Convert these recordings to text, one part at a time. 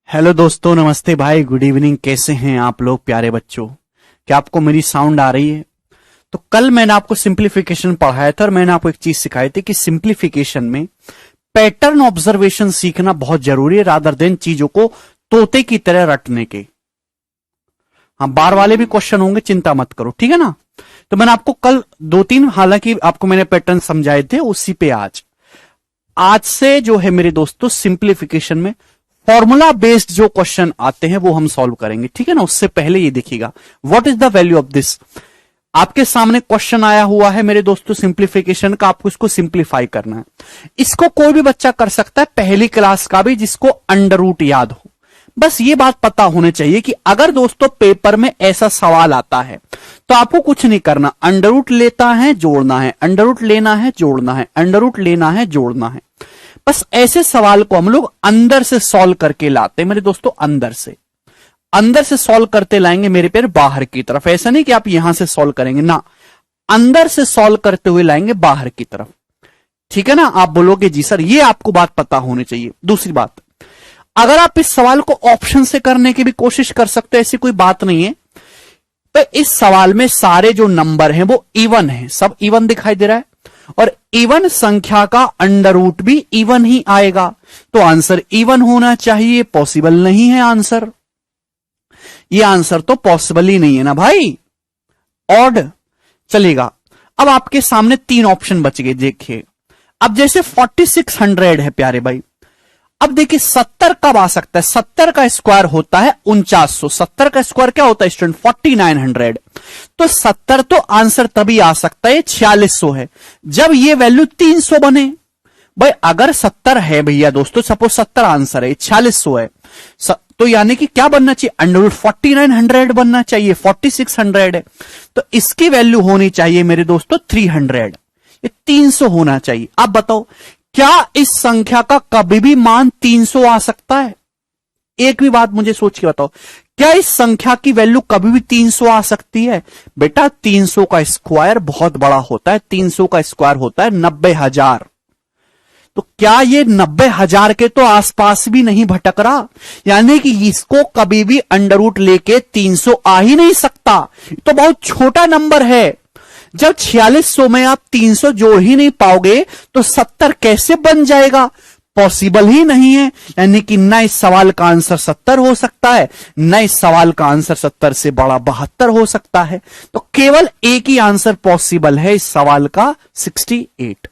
Hello दोस्तों, नमस्ते भाई, गुड इवनिंग। कैसे हैं आप लोग प्यारे बच्चों? क्या आपको मेरी साउंड आ रही है? तो कल मैंने आपको सिंप्लीफिकेशन पढ़ाया था और मैंने आपको एक चीज सिखाई थी कि सिंप्लीफिकेशन में पैटर्न ऑब्जर्वेशन सीखना बहुत जरूरी है रादर देन चीजों को तोते की तरह रटने के। हाँ, बार वाले भी क्वेश्चन होंगे, चिंता मत करो, ठीक है ना। तो मैंने आपको कल दो तीन, हालांकि आपको मैंने पैटर्न समझाए थे, उसी पे आज से जो है मेरे दोस्तों सिंप्लीफिकेशन में फॉर्मूला बेस्ड जो क्वेश्चन आते हैं वो हम सॉल्व करेंगे, ठीक है ना। उससे पहले ये देखिएगा, what is the value of this. आपके सामने क्वेश्चन आया हुआ है मेरे दोस्तों सिंप्लीफिकेशन का, आपको इसको सिंप्लीफाई करना है। इसको कोई भी बच्चा कर सकता है, पहली क्लास का भी, जिसको अंडर रूट याद हो। बस ये बात पता होनी चाहिए कि अगर दोस्तों पेपर में ऐसा सवाल आता है तो आपको कुछ नहीं करना, अंडर रूट लेता है जोड़ना है, अंडर रूट लेना है जोड़ना है, अंडर रूट लेना है जोड़ना है। बस ऐसे सवाल को हम लोग अंदर से सॉल्व करके लाते हैं मेरे दोस्तों, अंदर से सॉल्व करते लाएंगे मेरे पैर बाहर की तरफ। ऐसा नहीं कि आप यहां से सॉल्व करेंगे ना, अंदर से सॉल्व करते हुए लाएंगे बाहर की तरफ, ठीक है ना। आप बोलोगे जी सर, ये आपको बात पता होनी चाहिए। दूसरी बात, अगर आप इस सवाल को ऑप्शन से करने की भी कोशिश कर सकते हैं, ऐसी कोई बात नहीं है। तो इस सवाल में सारे जो नंबर हैं वो इवन है, सब इवन दिखाई दे रहा है, और इवन संख्या का अंडर रूट भी इवन ही आएगा, तो आंसर इवन होना चाहिए। पॉसिबल नहीं है आंसर, ये आंसर तो पॉसिबल ही नहीं है ना भाई। ऑड चलेगा। अब आपके सामने तीन ऑप्शन बच गए, देखिए। अब जैसे 4600 है प्यारे भाई, अब देखिए 70 कब आ सकता है? 70 का स्क्वायर होता है 4900। 70 का स्क्वायर क्या होता है स्टूडेंट? 4900। तो 70 तो आंसर तभी आ सकता है 4600 है जब ये वैल्यू 300 बने। भाई अगर 70 है भैया दोस्तों, सपोज 70 आंसर है, 4600 है, तो यानी कि क्या बनना चाहिए? अंडर रूट 4900 बनना चाहिए। 4600 है तो इसकी वैल्यू होनी चाहिए मेरे दोस्तों 300, ये 300 होना चाहिए। अब बताओ, क्या इस संख्या का कभी भी मान 300 आ सकता है? एक भी बात मुझे सोच के बताओ, क्या इस संख्या की वैल्यू कभी भी 300 आ सकती है? बेटा 300 का स्क्वायर बहुत बड़ा होता है, 300 का स्क्वायर होता है 90,000। तो क्या ये 90,000 के तो आसपास भी नहीं भटक रहा? यानी कि इसको कभी भी अंडर रूट लेके 300 आ ही नहीं सकता, तो बहुत छोटा नंबर है। जब 4600 में आप 300 जोड़ ही नहीं पाओगे तो 70 कैसे बन जाएगा? पॉसिबल ही नहीं है। यानी कि न इस सवाल का आंसर 70 हो सकता है, न इस सवाल का आंसर 70 से बड़ा 72 हो सकता है। तो केवल एक ही आंसर पॉसिबल है इस सवाल का, 68।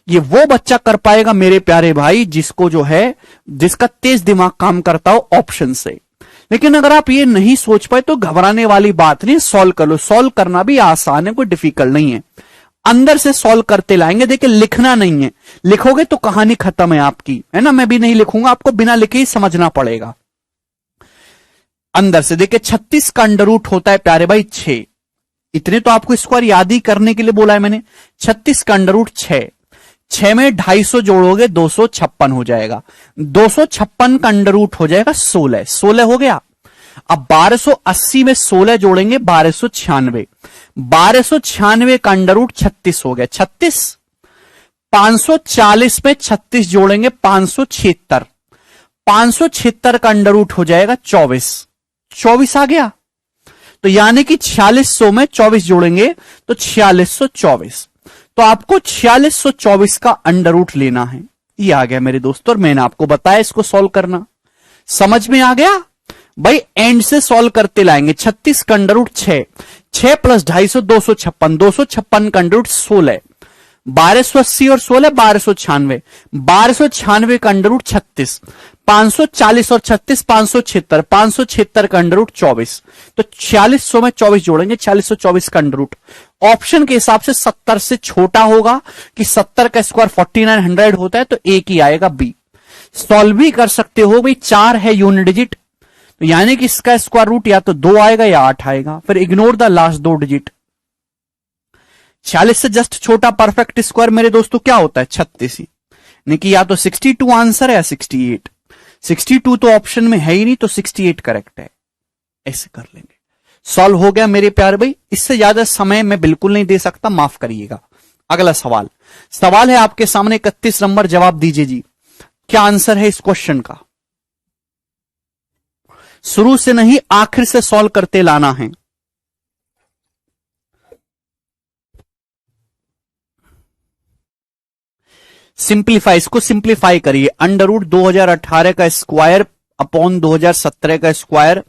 ये वो बच्चा कर पाएगा मेरे प्यारे भाई जिसको जो है, जिसका तेज दिमाग काम करता हो ऑप्शन से। लेकिन अगर आप ये नहीं सोच पाए तो घबराने वाली बात नहीं, सॉल्व कर लो। सॉल्व करना भी आसान है, कोई डिफिकल्ट नहीं है। अंदर से सॉल्व करते लाएंगे। देखिए लिखना नहीं है, लिखोगे तो कहानी खत्म है आपकी, है ना। मैं भी नहीं लिखूंगा, आपको बिना लिखे ही समझना पड़ेगा। अंदर से देखिए 36 का अंडर रूट होता है प्यारे भाई 6। इतने तो आपको स्क्वायर याद ही करने के लिए बोला है मैंने। 36 का अंडर रूट 6, 6 में 250 जोड़ोगे 256 हो जाएगा। 256 का अंडर रूट हो जाएगा 16, 16 हो गया। अब 1280 में 16 जोड़ेंगे 1296, 1296 का अंडर रूट 36 हो गया 36। 540 में 36 जोड़ेंगे 576, 576 का अंडर रूट हो जाएगा 24, 24 आ गया। तो यानी कि 4600 में 24 जोड़ेंगे तो 4624। तो आपको 4624 का अंडर रूट लेना है। ये आ गया मेरे दोस्तों, और मैंने आपको बताया इसको सॉल्व करना। समझ में आ गया भाई? एंड से सॉल्व करते लाएंगे। 36 का अंडर रूट 6, 6 प्लस 250 256, 256 का अंडर रूट 16, 1280 और 16 1296, 1296 का अंडर रूट 36, 540 और 36 576, 576 का अंडर रूट 24। तो 4600 में 24 जोड़ेंगे 4624 का अंडर रूट। ऑप्शन के हिसाब से 70 से छोटा होगा कि 70 का स्क्वायर 4900 होता है, तो एक ही आएगा बी। सॉल्व भी कर सकते हो भाई, 4 है यूनिट डिजिट, तो यानी कि इसका स्क्वायर रूट या तो 2 आएगा या 8 आएगा। फिर इग्नोर द लास्ट 2 डिजिट। 46 से जस्ट छोटा परफेक्ट स्क्वायर मेरे दोस्तों क्या होता है? 36 ही। यानी कि या तो 62 आंसर है या 68। 62 तो ऑप्शन में है ही नहीं, तो 68 करेक्ट है। ऐसे कर लेंगे। सॉल्व हो गया मेरे प्यारे भाई। इससे ज्यादा समय मैं बिल्कुल नहीं दे सकता, माफ करिएगा। अगला सवाल है आपके सामने 31 नंबर, जवाब दीजिए जी। क्या आंसर है इस क्वेश्चन का? शुरू से नहीं, आखिर से सॉल्व करते लाना है। सिंप्लीफाई, इसको सिंप्लीफाई करिए। अंडर रूट 2018 का स्क्वायर अपॉन 2017 का स्क्वायर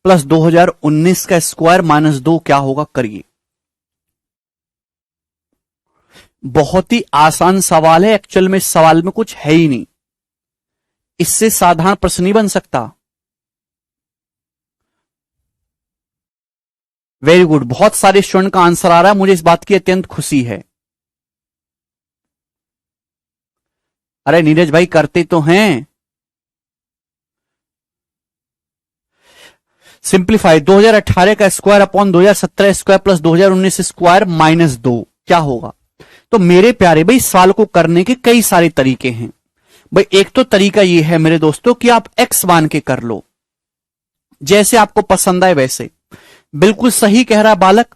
प्लस 2019 का स्क्वायर माइनस 2 क्या होगा, करिए। बहुत ही आसान सवाल है, एक्चुअल में इस सवाल में कुछ है ही नहीं, इससे साधारण प्रश्न नहीं बन सकता। वेरी गुड, बहुत सारे स्टूडेंट का आंसर आ रहा है, मुझे इस बात की अत्यंत खुशी है। अरे नीरज भाई करते तो हैं। सिंप्लीफाई 2018 का square upon 2017 square plus 2019 square minus 2 क्या होगा। तो मेरे प्यारे भाई, सवाल को करने के कई सारे तरीके हैं भाई। एक तो तरीका यह है मेरे दोस्तों कि आप x मान के कर लो, जैसे आपको पसंद आए वैसे। बिल्कुल सही कह रहा बालक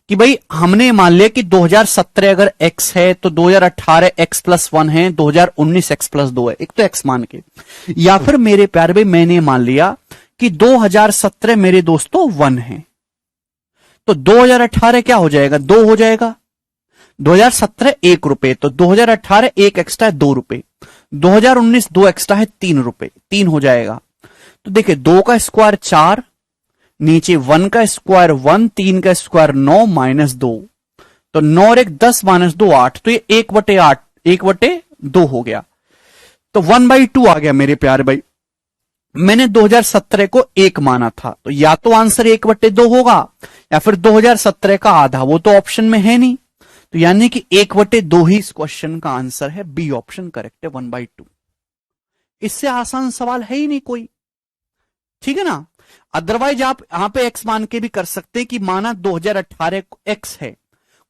कि भाई हमने मान लिया कि 2017 अगर x है तो 2018 x प्लस 1 है, 2019 x प्लस 2 है, एक तो x मान के। या फिर मेरे प्यारे भाई मैंने मान लिया कि 2017 मेरे दोस्तों 1 है, तो 2018 क्या हो जाएगा, 2 हो जाएगा। 2017 1 रुपए, तो 2018 1 एक्स्ट्रा है 2 रुपए, 2019 2 एक्स्ट्रा है 3 रुपए, 3 हो जाएगा। तो देखिए 2 का स्क्वायर 4, नीचे 1 का स्क्वायर 1, 3 का स्क्वायर 9 माइनस 2, तो 9 और 1 10 माइनस 2 8, तो ये 1/8 1/2 हो गया, तो 1/2 आ गया मेरे प्यारे भाई। मैंने 2017 को 1 माना था, तो या तो आंसर 1/2 होगा या फिर 2017 का आधा, वो तो ऑप्शन में है नहीं, तो यानी कि 1/2 ही इस क्वेश्चन का आंसर है। बी ऑप्शन करेक्ट है, 1/2। इससे आसान सवाल है ही नहीं कोई, ठीक है ना। अदरवाइज आप यहां पे x मान के भी कर सकते हैं कि माना 2018 x है,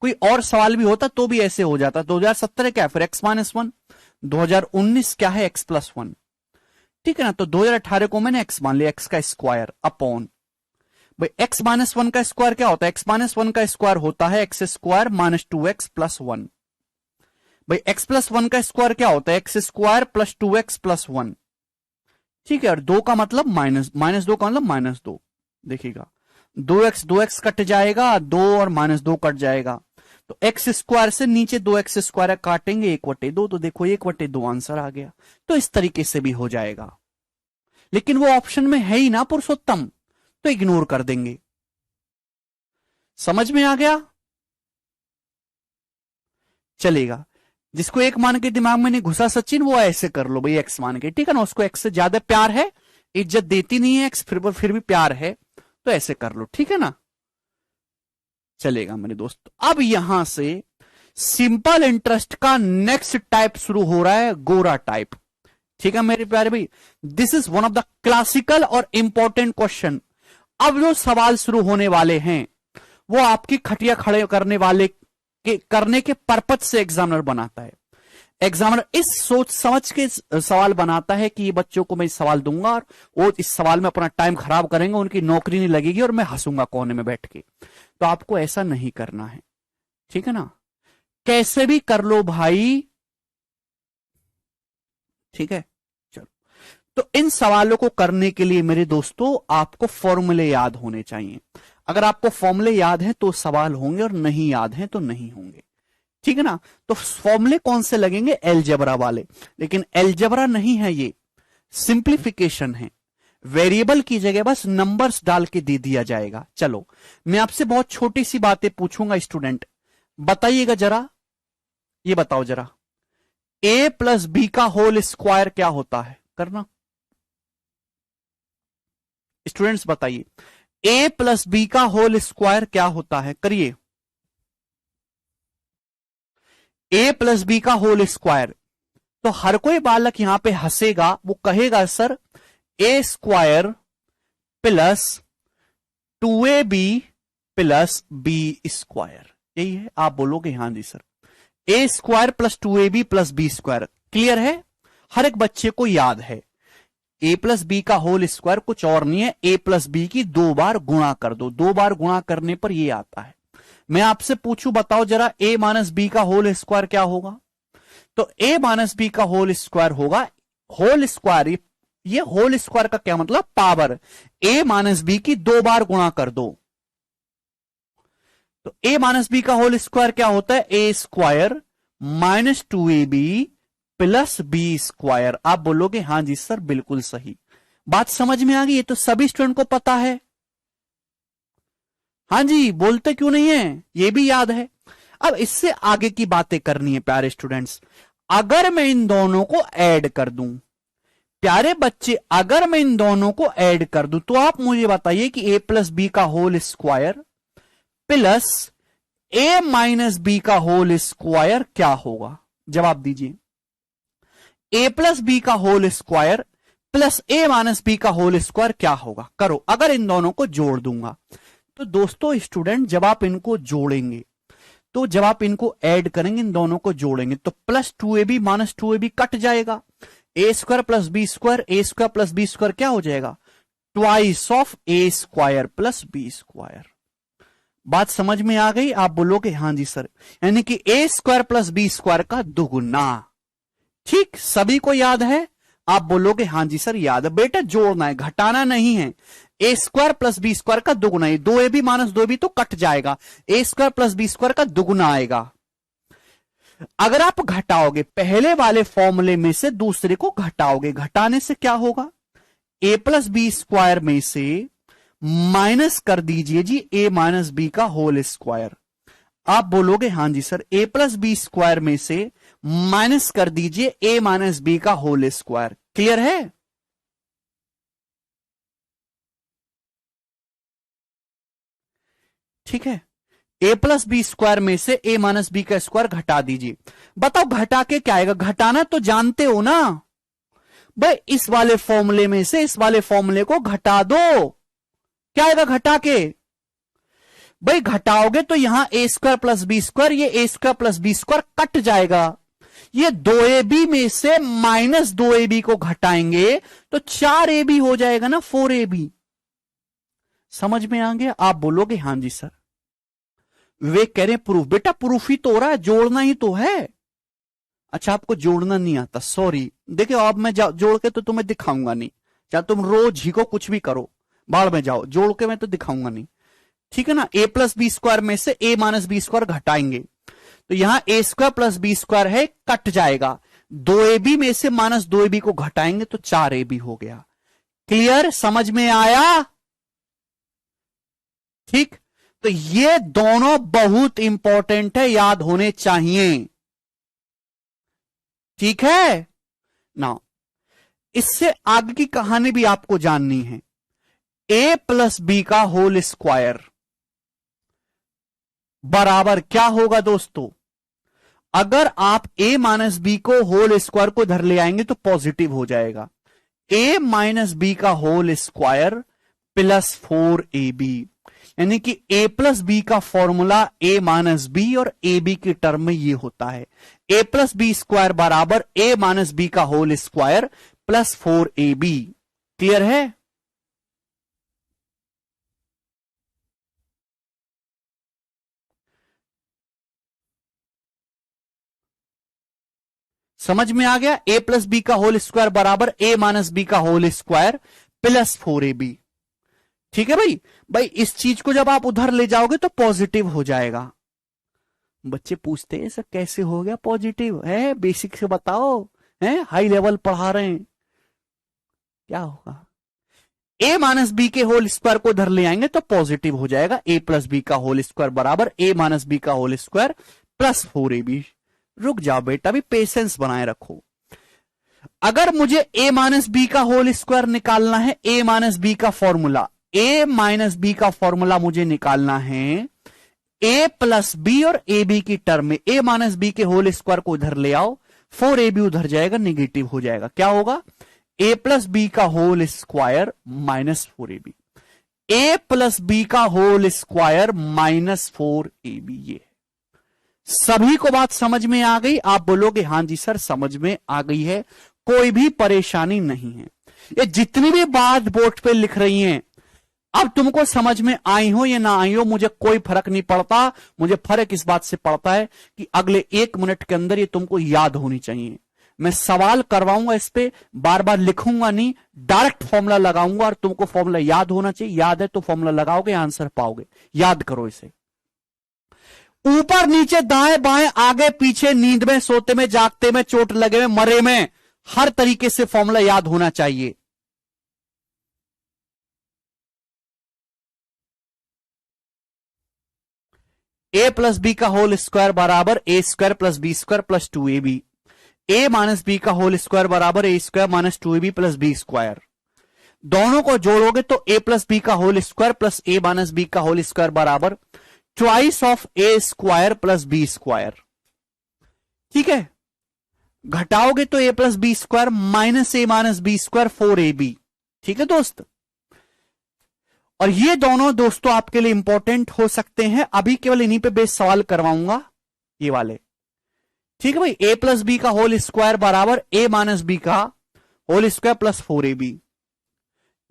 कोई और सवाल भी होता तो भी ऐसे हो जाता। 2017 क्या है, फिर x माइनस 1, 2019 क्या है, x प्लस 1, ठीक है ना। तो 2018 को मैंने x मान लिया, x का स्क्वायर अपॉन भाई x माइनस 1 का स्क्वायर क्या होता है, x माइनस 1 का स्क्वायर होता है x square minus 2x plus 1। भाई x प्लस 1 का स्क्वायर क्या होता है, x square plus 2x plus 1, ठीक है। और 2 का मतलब माइनस 2 का मतलब माइनस 2, देखिएगा 2x कट जाएगा, 2 और माइनस 2 कट जाएगा, तो x स्क्वायर से नीचे 2x स्क्वायर काटेंगे 1/2, तो देखो 1/2 आंसर आ गया। तो इस तरीके से भी हो जाएगा, लेकिन वो ऑप्शन में है ही ना पुरुषोत्तम, तो इग्नोर कर देंगे। समझ में आ गया, चलेगा। जिसको 1 मान के दिमाग में नहीं घुसा सचिन, वो ऐसे कर लो भाई, x मान के, ठीक है ना। उसको x से ज्यादा प्यार है, इज्जत देती नहीं है x, फिर भी प्यार है, तो ऐसे कर लो, ठीक है ना, चलेगा मेरे दोस्त। अब यहां से सिंपल इंटरेस्ट का नेक्स्ट टाइप शुरू हो रहा है, गोरा टाइप, ठीक है मेरे प्यारे भाई। This is one of the classical और इंपॉर्टेंट क्वेश्चन। अब जो सवाल शुरू होने वाले हैं वो आपकी खटिया खड़े करने वाले के करने के पर्पज से एग्जामिनर बनाता है। एग्जामिनर इस सोच समझ के सवाल बनाता है कि ये बच्चों को मैं इस सवाल दूंगा और वो इस सवाल में अपना टाइम खराब करेंगे, उनकी नौकरी नहीं लगेगी और मैं हंसूंगा कोने में बैठ के। तो आपको ऐसा नहीं करना है, ठीक है ना, कैसे भी कर लो भाई, ठीक है। चलो, तो इन सवालों को करने के लिए मेरे दोस्तों आपको फॉर्मूले याद होने चाहिए। अगर आपको फॉर्मूले याद है तो सवाल होंगे और नहीं याद है तो नहीं होंगे, ठीक है ना। तो फॉर्मूले कौन से लगेंगे, एलजेब्रा वाले, लेकिन एलजेब्रा नहीं है, ये सिंप्लीफिकेशन है। वेरिएबल की जगह बस नंबर्स डाल के दे दिया जाएगा। चलो मैं आपसे बहुत छोटी सी बातें पूछूंगा, स्टूडेंट बताइएगा जरा, ये बताओ जरा, a प्लस बी का होल स्क्वायर क्या होता है, करना स्टूडेंट्स बताइए, a प्लस बी का होल स्क्वायर क्या होता है, करिए। a प्लस बी का होल स्क्वायर, तो हर कोई बालक यहां पे हंसेगा, वो कहेगा sir a square plus 2ab plus B square, यही है। आप बोलोगे हाँ जी sir, a square plus 2ab plus B square, clear है, हर एक बच्चे को याद है। a प्लस बी का होल स्क्वायर कुछ और नहीं है, a प्लस बी की 2 बार गुणा कर दो, 2 बार गुणा करने पर ये आता है। मैं आपसे पूछूं, बताओ जरा, a माइनस बी का होल स्क्वायर क्या होगा, तो a माइनस बी का होल स्क्वायर होगा, होल स्क्वायर ये होल स्क्वायर का क्या मतलब, पावर। a माइनस बी की 2 बार गुणा कर दो, तो a माइनस बी का होल स्क्वायर क्या होता है, a square minus 2ab plus B square. आप बोलोगे हां जी सर बिल्कुल सही, बात समझ में आ गई, ये तो सभी स्टूडेंट को पता है। हां जी, बोलते क्यों नहीं है, ये भी याद है। अब इससे आगे की बातें करनी है प्यारे स्टूडेंट्स। अगर मैं इन दोनों को ऐड कर दूं, प्यारे बच्चे अगर मैं इन दोनों को ऐड कर दूं, तो आप मुझे बताइए कि a प्लस बी का whole square plus a minus B का होल स्क्वायर क्या होगा, जवाब दीजिए। a प्लस बी का whole square plus a minus B का होल स्क्वायर क्या होगा, करो। अगर इन दोनों को जोड़ दूंगा, तो दोस्तों स्टूडेंट जब आप इनको जोड़ेंगे, तो जब आप इनको ऐड करेंगे, इन दोनों को जोड़ेंगे, तो plus 2ab minus 2ab cut जाएगा, A square plus B square, A square plus B square क्या हो जाएगा, twice of A square plus B square. बात समझ में आ गई, आप बोलोगे हां जी सर, यानी कि ए स्क्वायर प्लस बी स्क्वायर का दुगुना। ठीक, सभी को याद है, आप बोलोगे हां जी सर याद है। बेटा जोड़ना है, घटाना नहीं है। A square plus B square का दुगुना है, 2ab माइनस 2ab तो कट जाएगा, A square plus B square का दुगुना आएगा। अगर आप घटाओगे, पहले वाले फॉर्मूले में से दूसरे को घटाओगे, घटाने से क्या होगा, ए प्लस बी स्क्वायर में से माइनस कर दीजिए जी ए माइनस बी का होल स्क्वायर। आप बोलोगे हां जी सर, ए प्लस बी स्क्वायर में से माइनस कर दीजिए ए माइनस बी का होल स्क्वायर। क्लियर है? ठीक है, ए प्लस बी स्क्वायर में से ए माइनस बी का स्क्वायर घटा दीजिए। बताओ घटा के क्या आएगा, घटाना तो जानते हो ना भाई, इस वाले फॉर्मूले में से इस वाले फॉर्मूले को घटा दो, क्या आएगा घटा के, भाई घटाओगे तो यहां A square plus B square, ये A square plus B square cut जाएगा, ये 2ab में से माइनस 2ab को घटाएंगे तो 4ab हो जाएगा ना, 4ab। समझ में आ गया? आप बोलोगे हां जी सर। विवेक कह रहे प्रूफ, बेटा प्रूफ ही तो हो रहा है, जोड़ना ही तो है। अच्छा आपको जोड़ना नहीं आता, सॉरी। देखिए अब मैं जोड़ के तो तुम्हें दिखाऊंगा नहीं, चाहे तुम रोज ही को कुछ भी करो, बाढ़ में जाओ, जोड़ के मैं तो दिखाऊंगा नहीं, ठीक है ना। ए प्लस बी स्क्वायर में से ए माइनस बी स्क्वायर घटाएंगे, तो यहां A square plus B square है, कट जाएगा, 2ab में से माइनस 2ab को घटाएंगे तो 4ab हो गया। क्लियर, समझ में आया? ठीक, तो ये दोनों बहुत इंपॉर्टेंट है, याद होने चाहिए। ठीक है ना, इससे आगे की कहानी भी आपको जाननी है। ए प्लस बी का होल स्क्वायर बराबर क्या होगा दोस्तों, अगर आप a माइनस बी को होल स्क्वायर को इधर ले आएंगे तो पॉजिटिव हो जाएगा, a माइनस बी का होल स्क्वायर प्लस 4ab, यानी कि a प्लस बी का फॉर्मूला a माइनस बी और ab की टर्म में ये होता है, a प्लस बी स्क्वायर बराबर a माइनस बी का whole square plus 4ab। Clear है? समझ में आ गया? a प्लस बी का होल स्क्वायर बराबर a माइनस बी का होल स्क्वायर प्लस 4ab। ठीक है भाई, भाई इस चीज को जब आप उधर ले जाओगे तो पॉजिटिव हो जाएगा। बच्चे पूछते हैं सर कैसे हो गया पॉजिटिव, है बेसिक से बताओ, है हाई लेवल पढ़ा रहे हैं, क्या होगा, a माइनस बी के होल स्क्वायर को इधर ले आएंगे तो पॉजिटिव हो जाएगा, a प्लस बी का होल स्क्वायर बराबर a माइनस बी का होल स्क्वायर प्लस 4ab। रुक जाओ बेटा, भी पेशेंस बनाए रखो। अगर मुझे a माइनस बी का होल स्क्वायर निकालना है, a माइनस बी का फॉर्मूला, a माइनस बी का फॉर्मूला मुझे निकालना है, a प्लस बी और ए बी की टर्म में a माइनस बी के होल स्क्वायर को उधर ले आओ, 4ab उधर जाएगा, निगेटिव हो जाएगा, क्या होगा, a प्लस बी का whole square minus 4ab, a plus B का होल स्क्वायर माइनस 4ab। ये सभी को बात समझ में आ गई? आप बोलोगे हां जी सर समझ में आ गई है, कोई भी परेशानी नहीं है। ये जितनी भी बात बोर्ड पे लिख रही हैं, अब तुमको समझ में आई हो या ना आई हो मुझे कोई फर्क नहीं पड़ता, मुझे फर्क इस बात से पड़ता है कि अगले 1 मिनट के अंदर ये तुमको याद होनी चाहिए। मैं सवाल करवाऊंगा, इस पे बार बार लिखूंगा नहीं, डायरेक्ट फॉर्मूला लगाऊंगा और तुमको फॉर्मूला याद होना चाहिए। याद है तो फॉर्मूला लगाओगे, आंसर पाओगे। याद करो इसे। ऊपर नीचे दाएं बाएं आगे पीछे, नींद में सोते में जागते में, चोट लगे में मरे में, हर तरीके से फॉर्मूला याद होना चाहिए। ए प्लस बी का होल स्क्वायर बराबर A square plus B square plus 2ab। A minus B का होल स्क्वायर बराबर A square minus 2ab plus B square. दोनों को जोड़ोगे तो ए प्लस बी का होल स्क्वायर प्लस ए माइनस बी का होल स्क्वायर बराबर twice of A square plus B square. ठीक है, घटाओगे तो A plus B square minus A minus B square 4ab। ठीक है दोस्त, और ये दोनों दोस्तों आपके लिए इंपॉर्टेंट हो सकते हैं। अभी केवल इन्हीं पे बेस सवाल करवाऊंगा, ये वाले। ठीक है भाई, ए प्लस बी का होल स्क्वायर बराबर ए माइनस बी का होल स्क्वायर प्लस 4ab।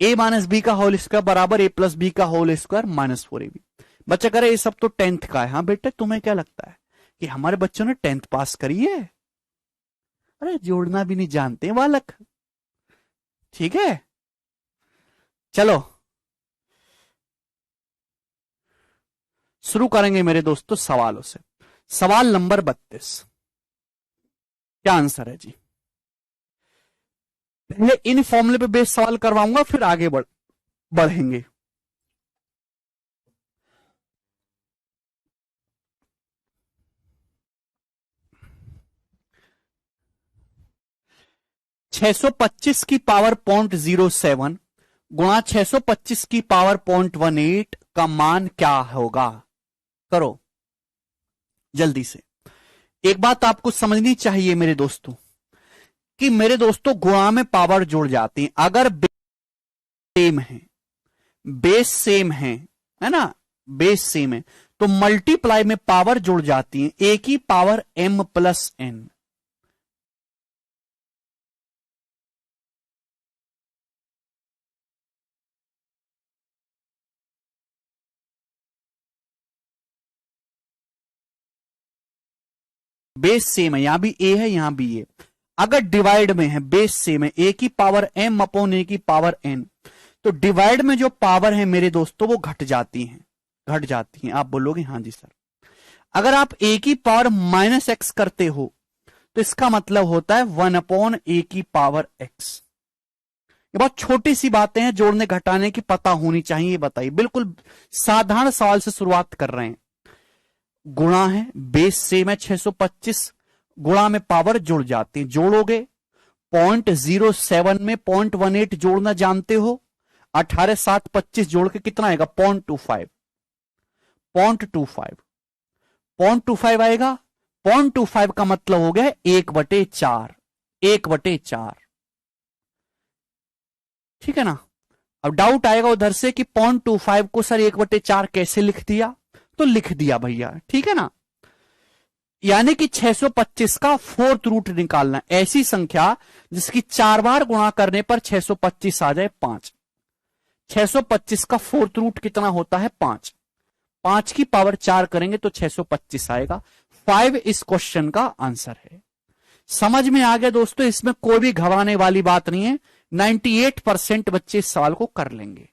ए माइनस बी का होल स्क्वायर बराबर ए प्लस बी का होल स्क्वायर माइनस 4ab। बच्चा करे ये सब तो 10th का है। हाँ बेटे, तुम्हें क्या लगता है कि हमारे बच्चों ने 10th पास करी है? अरे जोड़ना भी नहीं जानते बालक। ठीक है, चलो शुरू करेंगे मेरे दोस्तों सवालों से। सवाल नंबर 32, क्या आंसर है जी? पहले इन फॉर्मूले पे बेस सवाल करवाऊंगा, फिर आगे बढ़ेंगे। छह सौ पच्चीस की पावर 0.07 गुणा 625 की पावर 0.18 का मान क्या होगा? करो जल्दी से। एक बात आपको समझनी चाहिए मेरे दोस्तों, कि मेरे दोस्तों गुणा में पावर जुड़ जाती है। अगर सेम है, बेस सेम है ना, बेस सेम है तो मल्टीप्लाई में पावर जुड़ जाती है। ए की power m plus n। Base same है, यहां भी ए है यहां भी ए। अगर डिवाइड में है, बेस सेम है, ए की पावर m अपॉन ए की पावर n, तो डिवाइड में जो पावर है मेरे दोस्तों वो घट जाती है, घट जाती है। आप बोलोगे हाँ जी सर। अगर आप ए की पावर माइनस एक्स करते हो तो इसका मतलब होता है 1 अपॉन ए की पावर एक्स। ये बहुत छोटी सी बातें हैं, जोड़ने घटाने की पता होनी चाहिए। बताइए, बिल्कुल साधारण सवाल से शुरुआत कर रहे हैं। गुणा है, बेस सेम है 625, गुणा में पावर जुड़ जाती है। जोड़ोगे 0.07 में 0.18 जोड़ना जानते हो। 18 7 25 जोड़ के कितना आएगा? 0.25 0.25 आएगा। 0.25 का मतलब हो गया 1/4, 1/4। ठीक है ना। अब डाउट आएगा उधर से कि 0.25 को सर 1/4 कैसे लिख दिया? तो लिख दिया भैया, ठीक है ना। यानी कि 625 का 4th रूट निकालना, ऐसी संख्या जिसकी 4 बार गुणा करने पर 625 आ जाए 5। 625 का 4th रूट कितना होता है? 5। 5 की पावर 4 करेंगे तो 625 आएगा। 5 इस क्वेश्चन का आंसर है। समझ में आ गया दोस्तों? इसमें कोई भी घबराने वाली बात नहीं है। 98% बच्चे इस सवाल को कर लेंगे।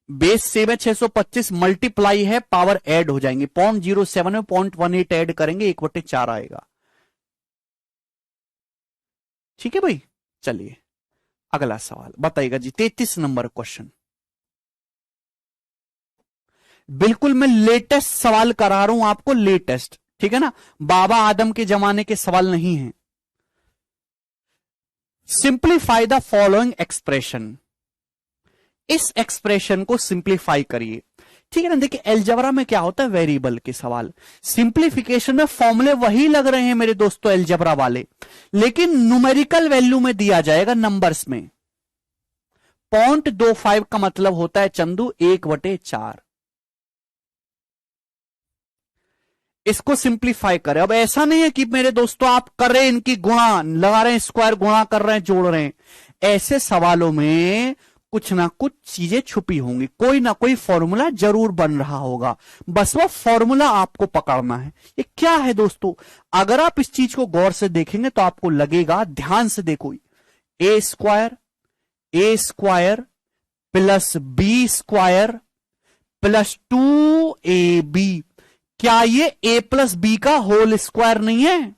बेस सेम है 625, मल्टीप्लाई है, पावर ऐड हो जाएंगे। 0.07 में 0.18 ऐड करेंगे, 1/4 आएगा। ठीक है भाई, चलिए अगला सवाल बताइएगा जी। 33 नंबर क्वेश्चन। बिल्कुल मैं लेटेस्ट सवाल करा रहा हूं आपको, लेटेस्ट। ठीक है ना, बाबा आदम के जमाने के सवाल नहीं है। Simplify the following expression. इस एक्सप्रेशन को सिंप्लीफाई करिए। ठीक है ना। देखिए एलजेब्रा में क्या होता है, वेरिएबल के सवाल। सिंप्लीफिकेशन में फॉर्मूले वही लग रहे हैं मेरे दोस्तों एलजेब्रा वाले, लेकिन न्यूमेरिकल वैल्यू में दिया जाएगा, नंबर्स में। 0.25 का मतलब होता है चंदू 1/4। इसको सिंप्लीफाई करें। अब ऐसा नहीं है कि मेरे दोस्तों आप कर रहे हैं इनकी गुणा, लगा रहे हैं स्क्वायर, गुणा कर रहे हैं, जोड़ रहे हैं। ऐसे सवालों में कुछ ना कुछ चीजें छुपी होंगी, कोई ना कोई फॉर्मूला जरूर बन रहा होगा, बस वो फॉर्मूला आपको पकड़ना है। ये क्या है दोस्तों, अगर आप इस चीज को गौर से देखेंगे तो आपको लगेगा, ध्यान से देखो, A square plus B square plus 2ab, क्या ये a प्लस बी का होल स्क्वायर नहीं है?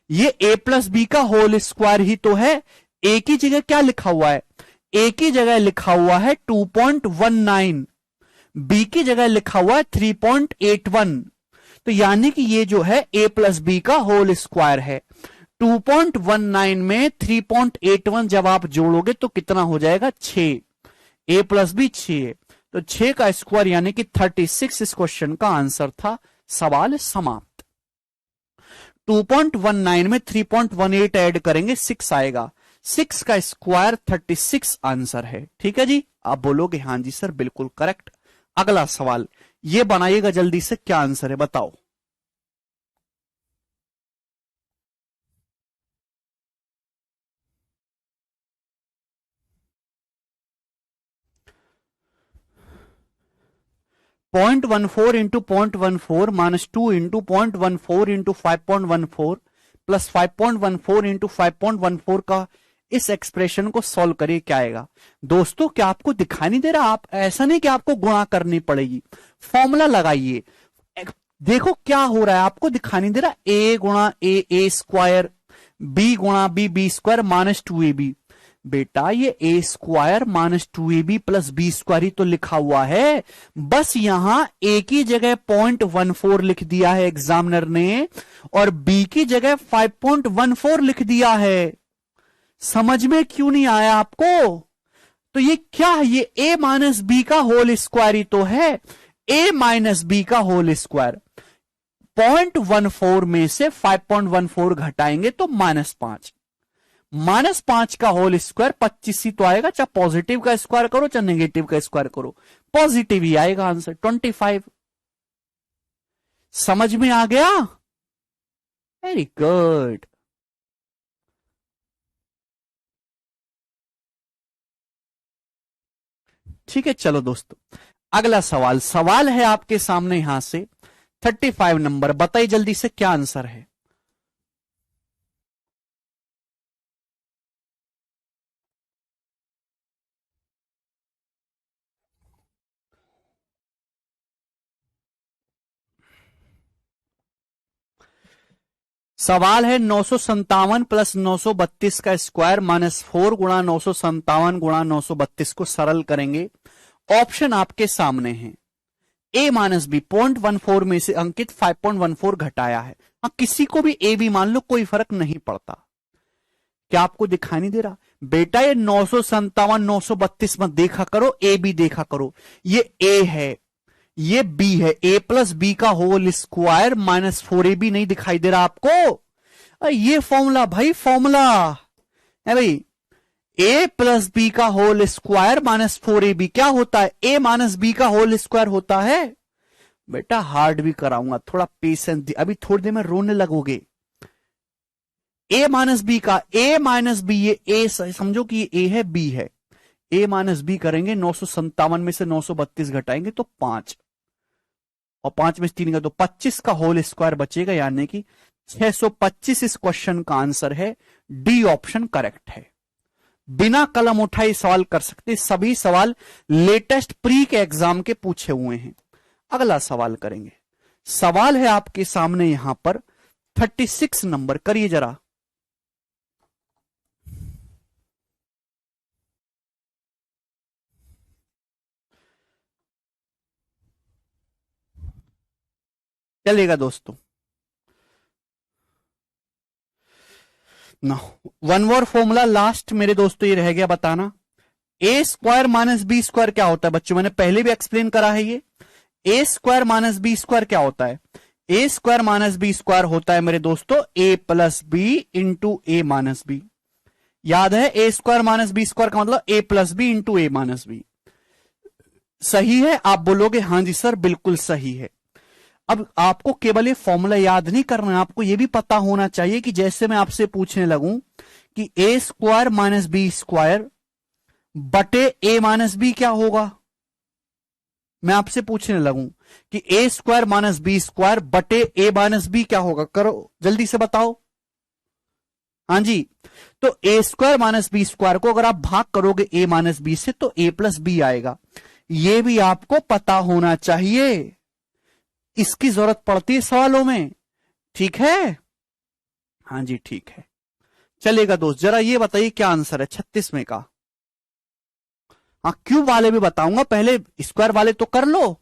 ये a प्लस बी का होल स्क्वायर ही तो है। a की जगह क्या लिखा हुआ है? a की जगह लिखा हुआ है 2.19, b की जगह लिखा हुआ है 3.81, तो यानी कि ये जो है a प्लस बी का होल स्क्वायर है। 2.19 में 3.81 जब आप जोड़ोगे तो कितना हो जाएगा? 6। a प्लस बी 6, तो 6 का स्क्वायर यानी कि 36 इस क्वेश्चन का आंसर था। सवाल समाप्त। 2.19 में 3.18 ऐड करेंगे 6 आएगा, 6 का स्क्वायर 36 आंसर है। ठीक है जी, आप बोलोगे हां जी सर बिल्कुल करेक्ट। अगला सवाल ये बनाइएगा जल्दी से, क्या आंसर है बताओ। .14 into 0.14 minus 2 into 0.14 into 5.14 plus 5.14 into 5.14 का इस एक्सप्रेशन को सॉल्व करिए, क्या आएगा? दोस्तों क्या आपको दिखाई नहीं दे रहा? आप ऐसा नहीं कि आपको गुणा करनी पड़ेगी, फॉर्मूला लगाइए। देखो क्या हो रहा है, आपको दिखाई नहीं दे रहा? a गुणा ए स्क्वायर, b गुणा बी स्क्वायर माइनस 2ab। बेटा ये a square minus 2ab plus B square ही तो लिखा हुआ है, बस यहां a की जगह 0.14 लिख दिया है एग्जामिनर ने, और b की जगह 5.14 लिख दिया है। समझ में क्यों नहीं आया आपको? तो ये क्या है? ये a माइनस बी का होल स्क्वायर ही तो है, a माइनस बी का होल स्क्वायर। 0.14 में से 5.14 घटाएंगे तो -5, -5 का होल स्क्वायर 25 ही तो आएगा, चाहे पॉजिटिव का स्क्वायर करो चाहे नेगेटिव का स्क्वायर करो, पॉजिटिव ही आएगा आंसर 25। समझ में आ गया? Very good. ठीक है चलो दोस्तों, अगला सवाल है आपके सामने यहां से 35 नंबर, बताइए जल्दी से क्या आंसर है। सवाल है 957 प्लस 932 का स्क्वायर माइनस 4 गुणा 957 गुणा 932 को सरल करेंगे। ऑप्शन आपके सामने है, a माइनस बी 0.14 में से अंकित 5.14 घटाया है। किसी को भी a भी मान लो, कोई फर्क नहीं पड़ता। क्या आपको दिखाई नहीं दे रहा? बेटा ये 957 932 मत देखा करो, a भी देखा करो। ये a है, ये b है, a प्लस बी का होल स्क्वायर माइनस 4ab नहीं दिखाई दे रहा आपको? ये फॉर्मूला भाई, फॉर्मूला है भाई, a प्लस बी का होल स्क्वायर माइनस 4ab क्या होता है? a माइनस बी का होल स्क्वायर होता है। बेटा हार्ड भी कराऊंगा, थोड़ा पेशेंस, अभी थोड़ी देर में रोने लगोगे। a माइनस बी का, a माइनस बी, ये a समझो कि ये a है b है, a माइनस बी करेंगे, 957 में से 932 घटाएंगे तो 5, और 5 में से 3 का तो 25 का होल स्क्वायर बचेगा, यानी कि 625 इस क्वेश्चन का आंसर है। डी ऑप्शन करेक्ट है। बिना कलम उठाए सवाल कर सकते, सभी सवाल लेटेस्ट प्री के एग्जाम के पूछे हुए हैं। अगला सवाल करेंगे, सवाल है आपके सामने यहां पर 36 नंबर, करिए जरा। चलेगा दोस्तों ना, वन मोर फॉर्मूला लास्ट मेरे दोस्तों ये रह गया बताना, ए स्क्वायर माइनस बी स्क्वायर क्या होता है बच्चों? मैंने पहले भी एक्सप्लेन करा है ये। A square minus B square क्या होता है? A square minus B square होता है मेरे दोस्तों ए plus B into A minus B. याद है, A square minus B square का मतलब ए plus B into A minus B. सही है? आप बोलोगे हां जी सर बिल्कुल सही है। अब आपको केवल ये फॉर्मूला याद नहीं करना है, आपको यह भी पता होना चाहिए कि जैसे मैं आपसे पूछने लगूं कि ए स्क्वायर माइनस बी स्क्वायर बटे ए माइनस बी क्या होगा? मैं आपसे पूछने लगूं कि ए स्क्वायर माइनस बी स्क्वायर बटे ए माइनस बी क्या होगा? करो जल्दी से बताओ। हाँ जी, तो A square minus B square को अगर आप भाग करोगे ए माइनस बी से तो ए प्लस बी आएगा। यह भी आपको पता होना चाहिए, इसकी जरूरत पड़ती है सवालों में। ठीक है? हाँ जी ठीक है, चलेगा दोस्त। जरा ये बताइए क्या आंसर है 36 में का? हाँ क्यूब वाले भी बताऊंगा, पहले स्क्वायर वाले तो कर लो।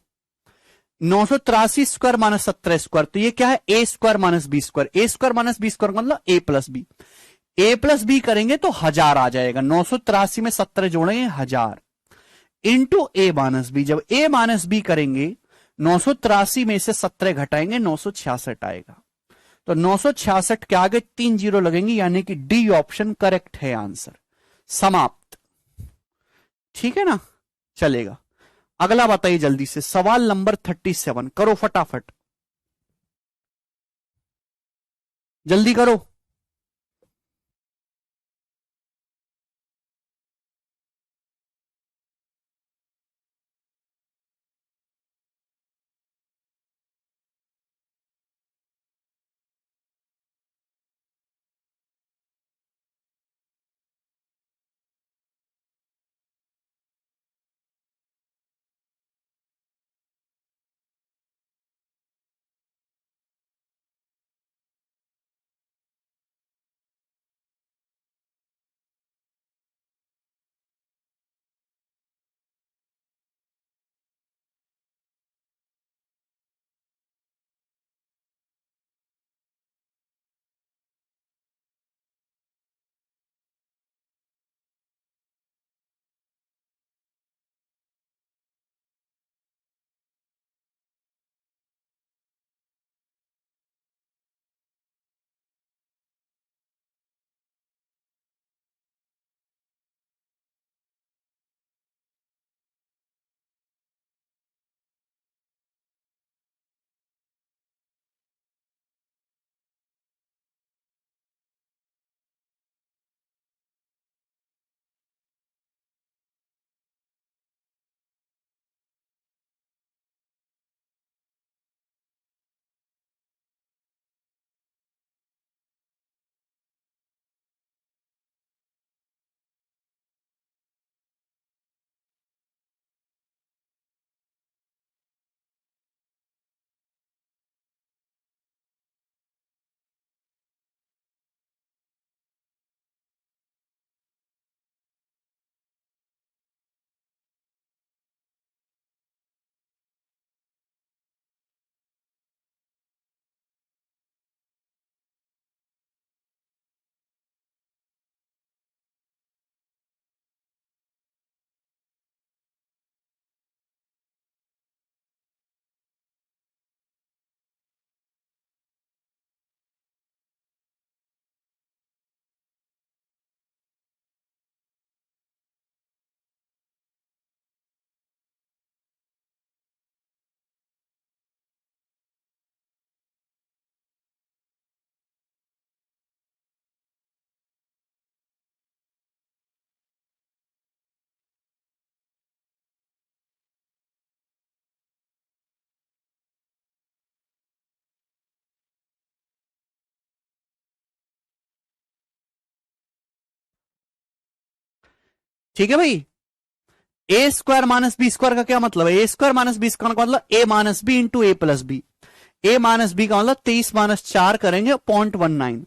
983 स्क्वायर माइनस 17 स्क्वायर, तो ये क्या है? A square minus B square. A square minus B square मतलब ए प्लस बी। ए प्लस बी करेंगे तो 1000 आ जाएगा। 983 में 17 जोड़ेंगे 1000 इंटू ए माइनस बी। जब ए माइनस बी करेंगे 983 में से 17 घटाएंगे 966 आएगा। तो 966 के आगे 3 जीरो लगेंगे, यानी कि डी ऑप्शन करेक्ट है आंसर। समाप्त। ठीक है ना? चलेगा। अगला बताइए जल्दी से, सवाल नंबर 37 करो फटाफट, जल्दी करो। ठीक है भाई, ए स्क्वायर माइनस बी स्क्वायर का क्या मतलब है? A square minus B square का मतलब ए माइनस बी इंटू ए प्लस बी। ए माइनस बी का मतलब 23 माइनस 4 करेंगे 0.19,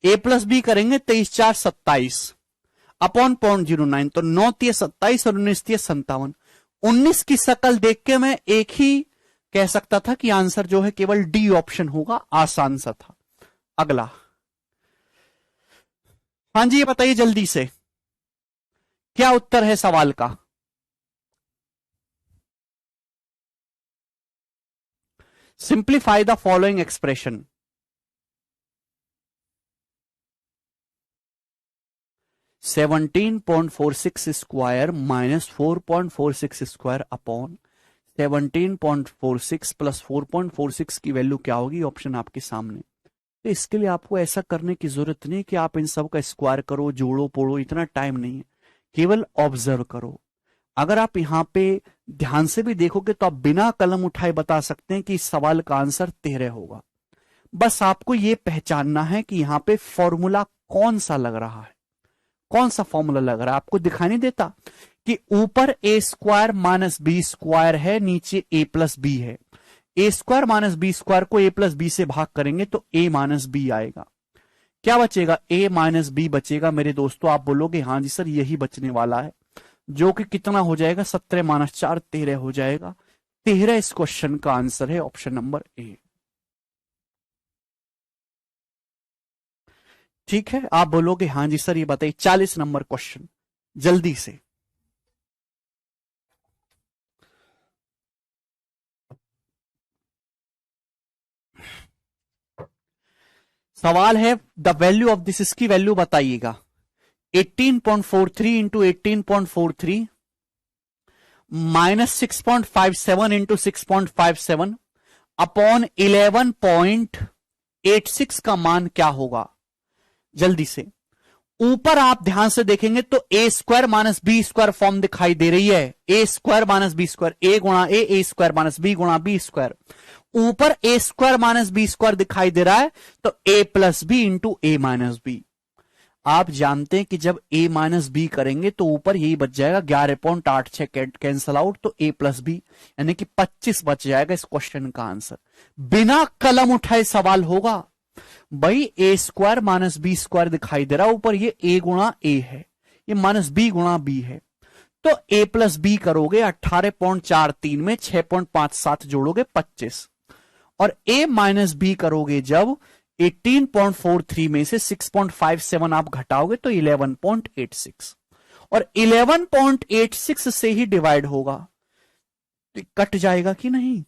ए प्लस बी करेंगे 23 4 27 अपॉन 0.09। तो 9 3 27 और 19 3 57। 19 की शक्ल देख के मैं एक ही कह सकता था कि आंसर जो है केवल डी ऑप्शन होगा, आसान सा था। अगला, हाँ जी ये बताइए जल्दी से, क्या उत्तर है सवाल का? Simplify the following expression. Seventeen point four six square minus 4.46 square upon 17.46 plus 4.46 की वैल्यू क्या होगी? ऑप्शन आपके सामने। तो इसके लिए आपको ऐसा करने की जरूरत नहीं कि आप इन सब का स्क्वायर करो, जोड़ो पोड़ो, इतना टाइम नहीं है। केवल ऑब्जर्व करो। अगर आप यहां पे ध्यान से भी देखोगे तो आप बिना कलम उठाए बता सकते हैं कि इस सवाल का आंसर 13 होगा। बस आपको यह पहचानना है कि यहां पे फॉर्मूला कौन सा लग रहा है, कौन सा फॉर्मूला लग रहा है। आपको दिखाई नहीं देता कि ऊपर A square minus B square है, नीचे ए प्लस बी है। A square minus B square को ए प्लस बी से भाग करेंगे तो ए माइनस बी आएगा। क्या बचेगा? ए माइनस बी बचेगा। मेरे दोस्तों आप बोलोगे हां जी सर यही बचने वाला है, जो कि कितना हो जाएगा? 17 माइनस 4 13 हो जाएगा। 13 इस क्वेश्चन का आंसर है, ऑप्शन नंबर ए। ठीक है, आप बोलोगे हां जी सर ये बताइए 40 नंबर क्वेश्चन जल्दी से। सवाल है द वैल्यू ऑफ दिस, इसकी वैल्यू बताइएगा। 18.43 इंटू 18.43 माइनस 6.57 इंटू 6.57 अपॉन 11.86 का मान क्या होगा? जल्दी से। ऊपर आप ध्यान से देखेंगे तो A square minus B square form दिखाई दे रही है। A square minus B square, A गुणा ए स्क्वायर माइनस बी गुणा बी स्क्वायर। ऊपर A square minus B square दिखाई दे रहा है तो A plus B into A minus B. आप जानते हैं कि जब a माइनस बी करेंगे तो ऊपर यही बच जाएगा 11.86 कैंसल आउट, तो a प्लस बी यानी कि 25 बच जाएगा इस क्वेश्चन का आंसर। बिना कलम उठाए सवाल होगा भाई। ए स्क्वायर माइनस बी स्क्वायर दिखाई दे रहा, ऊपर ये a गुणा ए है, ये माइनस बी गुणा बी है, तो a प्लस बी करोगे 18.43 में 6.57 जोड़ोगे 25, और a माइनस बी करोगे जब 18.43 में से 6.57 आप घटाओगे तो 11.86, और 11.86 से ही डिवाइड होगा तो कट जाएगा कि नहीं?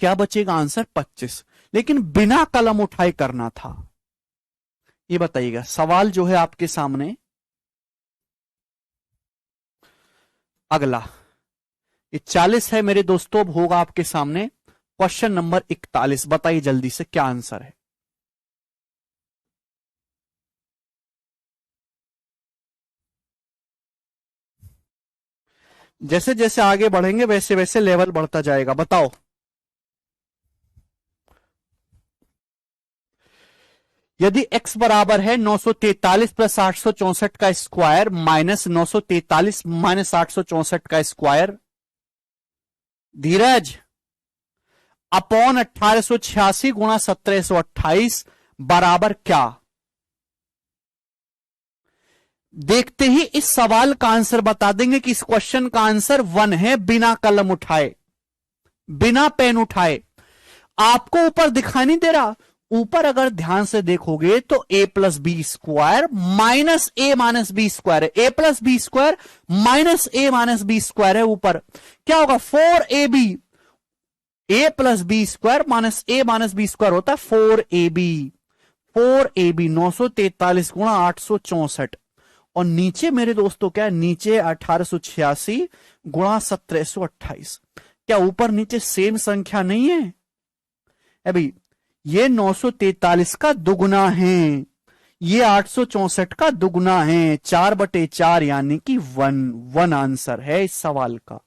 क्या बचेगा? आंसर 25। लेकिन बिना कलम उठाए करना था। ये बताइएगा सवाल जो है आपके सामने अगला, ये 40 है मेरे दोस्तों, अब होगा आपके सामने क्वेश्चन नंबर 41। बताइए जल्दी से क्या आंसर है। जैसे जैसे आगे बढ़ेंगे वैसे वैसे लेवल बढ़ता जाएगा। बताओ। यदि x बराबर है 943 प्लस 864 का स्क्वायर माइनस 943 माइनस 864 का स्क्वायर, धीरज, अपॉन 1886 गुणा 1728 बराबर क्या? देखते ही इस सवाल का आंसर बता देंगे कि इस क्वेश्चन का आंसर 1 है, बिना कलम उठाए, बिना पेन उठाए। आपको ऊपर दिखाई नहीं दे रहा? ऊपर अगर ध्यान से देखोगे तो a plus B square minus A minus B square है, a plus B square minus A minus B square है। ऊपर क्या होगा? 4ab, a plus B square minus A minus B square होता है 4ab। 4ab 943 गुणा 864, और नीचे मेरे दोस्तों क्या है? नीचे 1886 गुणा 1728। क्या ऊपर नीचे सेम संख्या नहीं है? अभी ये 943 का दुगुना है, ये 864 का दुगुना है, 4/4 यानी कि 1 आंसर है इस सवाल का।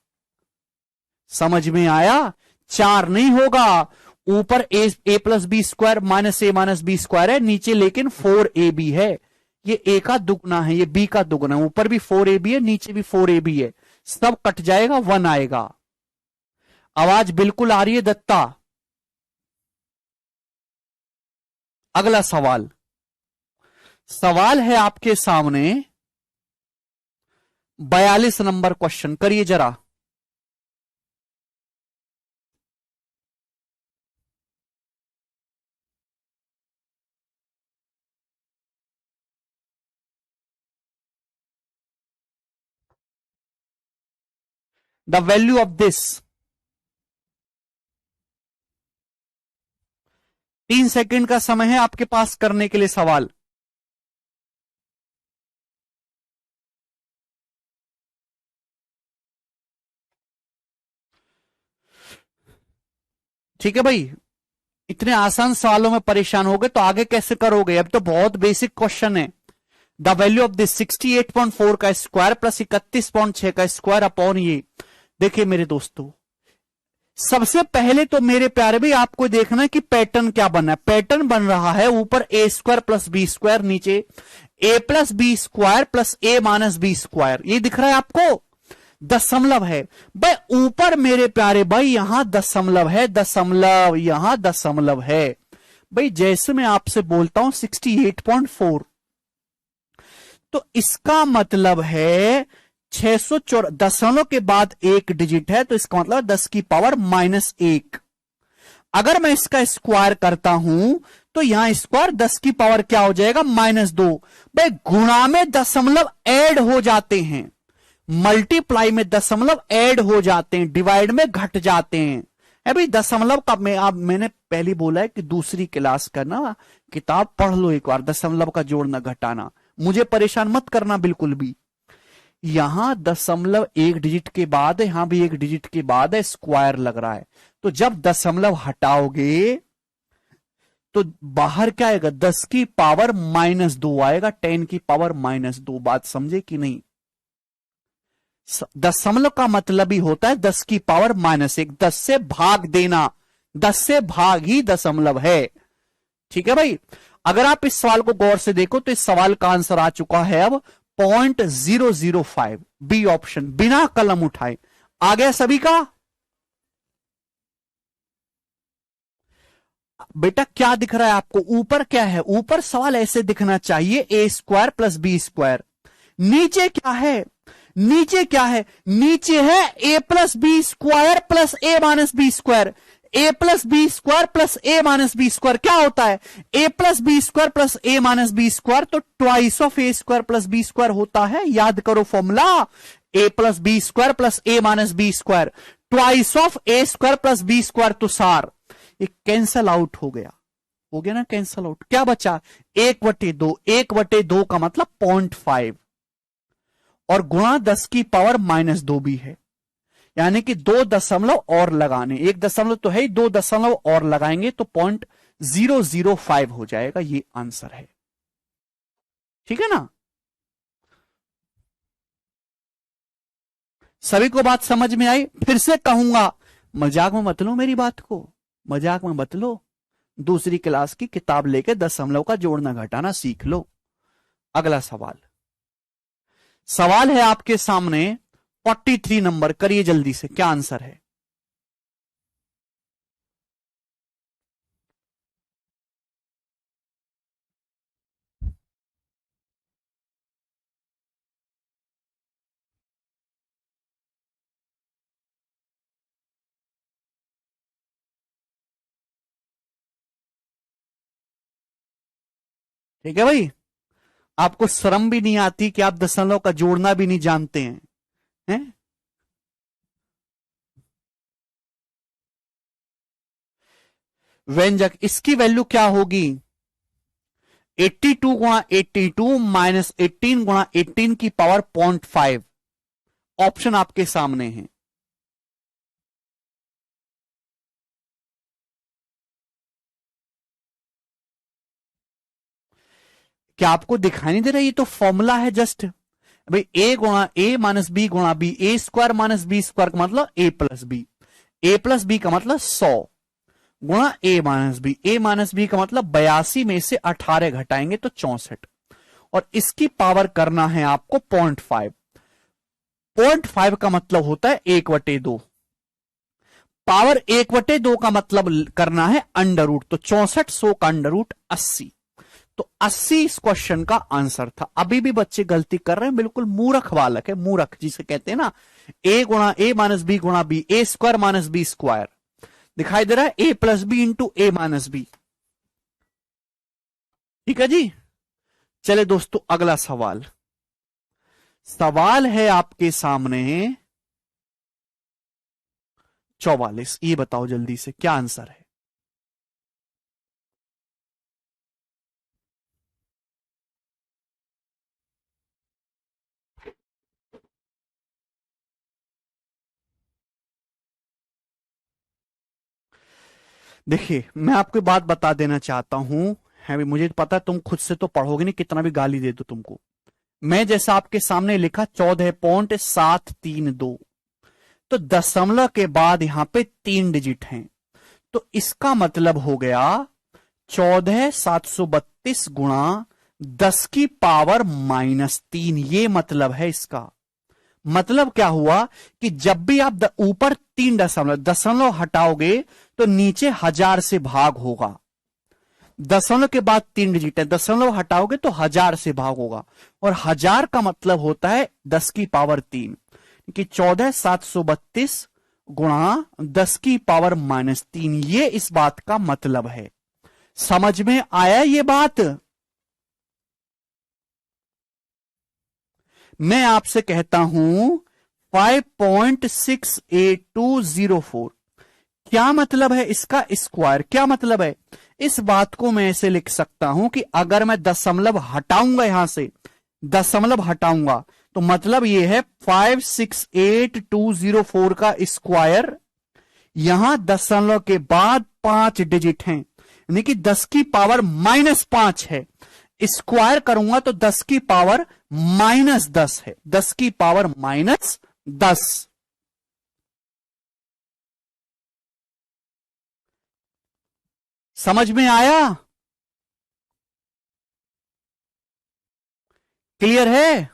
समझ में आया? 4 नहीं होगा। ऊपर A plus B square minus B square है, नीचे लेकिन 4ab है। ये a का दुगुना है, ये b का दुगुना है। ऊपर भी 4ab है, नीचे भी 4ab है, सब कट जाएगा, 1 आएगा। आवाज बिल्कुल आ रही है दत्ता? अगला सवाल, सवाल है आपके सामने 42 नंबर क्वेश्चन, करिए जरा। The value of this, 3 second का समय है आपके पास करने के लिए सवाल। ठीक है भाई, इतने आसान सवालों में परेशान हो गए तो आगे कैसे करोगे? अब तो बहुत बेसिक क्वेश्चन है। द वैल्यू ऑफ दिस 68.4 का स्क्वायर प्लस 31.6 का स्क्वायर अपॉन ये। देखिए मेरे दोस्तों, सबसे पहले तो मेरे प्यारे भी आपको देखना है कि पैटर्न क्या बना है। पैटर्न बन रहा है ऊपर A square plus B square, नीचे ए प्लस बी स्क्वायर प्लस ए माइनस बी स्क्वायर। ये दिख रहा है आपको, दशमलव है भाई ऊपर मेरे प्यारे भाई, यहां दशमलव है, दशमलव यहां दशमलव है भाई। जैसे मैं आपसे बोलता हूं 68.4, तो इसका मतलब है 604 दशमलव के बाद एक डिजिट है, तो इसका मतलब 10 की पावर -1। अगर मैं इसका स्क्वायर करता हूं तो यहां स्क्वायर 10 की पावर क्या हो जाएगा, -2। भाई गुणा में दशमलव ऐड हो जाते हैं, मल्टीप्लाई में दशमलव ऐड हो जाते हैं, डिवाइड में घट जाते हैं। है भाई दशमलव का मैंने पहले बोला है कि दूसरी क्लास का ना किताब पढ़ लो एक बार, दशमलव का जोड़ना घटाना, मुझे परेशान मत करना बिल्कुल भी। यहां दशमलव एक डिजिट के बाद है, यहां भी एक डिजिट के बाद है, स्क्वायर लग रहा है। तो जब दशमलव हटाओगे तो बाहर क्या आएगा, 10 की पावर -2 आएगा, 10 की पावर -2। बात समझे कि नहीं? दशमलव का मतलब ही होता है 10 की पावर -1, 10 से भाग देना, 10 से भाग ही दशमलव है। ठीक है भाई, अगर आप इस सवाल को गौर से देखो तो इस सवाल का आंसर आ चुका है अब 0.005, बी ऑप्शन, बिना कलम उठाए। आ गया सभी का? बेटा क्या दिख रहा है आपको ऊपर? क्या है ऊपर? सवाल ऐसे दिखना चाहिए, a square plus B square. नीचे क्या है? नीचे क्या है? नीचे है a plus B square plus A minus B square. A plus B square plus A minus B square क्या होता है? A plus B square plus A minus B square, तो twice of A square plus B square होता है। याद करो formula, a plus B square plus A minus B square, twice of A square plus B square. तो सार ये cancel out हो गया, हो गया ना कैंसल आउट। क्या बचा? 1/2, 1/2 का मतलब 0.5 और गुणा 10 की पावर -2 भी है, यानी कि 2 दशमलव और लगाने, 1 दशमलव तो है ही, 2 दशमलव और लगाएंगे तो 0.005 हो जाएगा। ये आंसर है, ठीक है ना? सभी को बात समझ में आई? फिर से कहूंगा, मजाक में मत लो मेरी बात को, मजाक में मत लो। दूसरी क्लास की किताब लेके दशमलव का जोड़ना घटाना सीख लो। अगला सवाल, सवाल है आपके सामने 43 नंबर, करिए जल्दी से, क्या आंसर है? ठीक है भाई, आपको शर्म भी नहीं आती कि आप दशमलव का जोड़ना भी नहीं जानते हैं? व्यंजक, इसकी वैल्यू क्या होगी? 82 गुणा 82 माइनस 18 गुणा 18 की पावर 0.5। ऑप्शन आपके सामने है। क्या आपको दिखाई नहीं दे रहा? ये तो फॉर्मूला है जस्ट भाई, ए गुणा ए माइनस बी गुणा बी, ए स्क्वायर माइनस बी स्क्वायर का मतलब ए प्लस बी, ए प्लस बी का मतलब 100 गुणा ए माइनस बी, ए माइनस बी का मतलब 82 में से 18 घटाएंगे तो 64, और इसकी पावर करना है आपको 0.5। 0.5 का मतलब होता है 1/2, पावर 1/2 का मतलब करना है अंडर रूट, तो 64 100 का अंडर रूट 80, तो 80 इस क्वेश्चन का आंसर था। अभी भी बच्चे गलती कर रहे हैं, बिल्कुल मूर्ख बालक है, मूर्ख जिसे कहते हैं ना, ए गुणा ए माइनस बी गुणा बी, ए स्क्वायर माइनस बी स्क्वायर, दिखाई दे रहा है a plus B into A minus B. ठीक है जी, चले दोस्तों अगला सवाल, सवाल है आपके सामने 44। ये बताओ जल्दी से क्या आंसर है? देखिए मैं आपको बात बता देना चाहता हूं, है भी मुझे पता तुम खुद से तो पढ़ोगे नहीं, कितना भी गाली दे दो तुमको, मैं जैसा आपके सामने लिखा 14.732, तो दशमलव के बाद यहां पे 3 डिजिट हैं, तो इसका मतलब हो गया 14,732 गुणा 10 की पावर -3। ये मतलब है इसका। मतलब क्या हुआ कि जब भी आप ऊपर 3 दशमलव हटाओगे तो नीचे 1000 से भाग होगा। दशमलव के बाद 3 डिजिट है, दशमलव हटाओगे तो 1000 से भाग होगा, और 1000 का मतलब होता है 10 की पावर 3, कि 14,732 गुणा 10 की पावर -3। ये इस बात का मतलब है। समझ में आया ये बात? मैं आपसे कहता हूं 5.68204, क्या मतलब है इसका स्क्वायर? क्या मतलब है? इस बात को मैं ऐसे लिख सकता हूं कि अगर मैं दशमलव हटाऊंगा, यहां से दशमलव हटाऊंगा, तो मतलब यह है 568,204 का स्क्वायर। यहां दशमलव के बाद 5 डिजिट हैं, यानी कि 10 की पावर -5 है। स्क्वायर करूंगा तो 10 की पावर -10 है, 10 की पावर -10। समझ में आया? क्लियर है?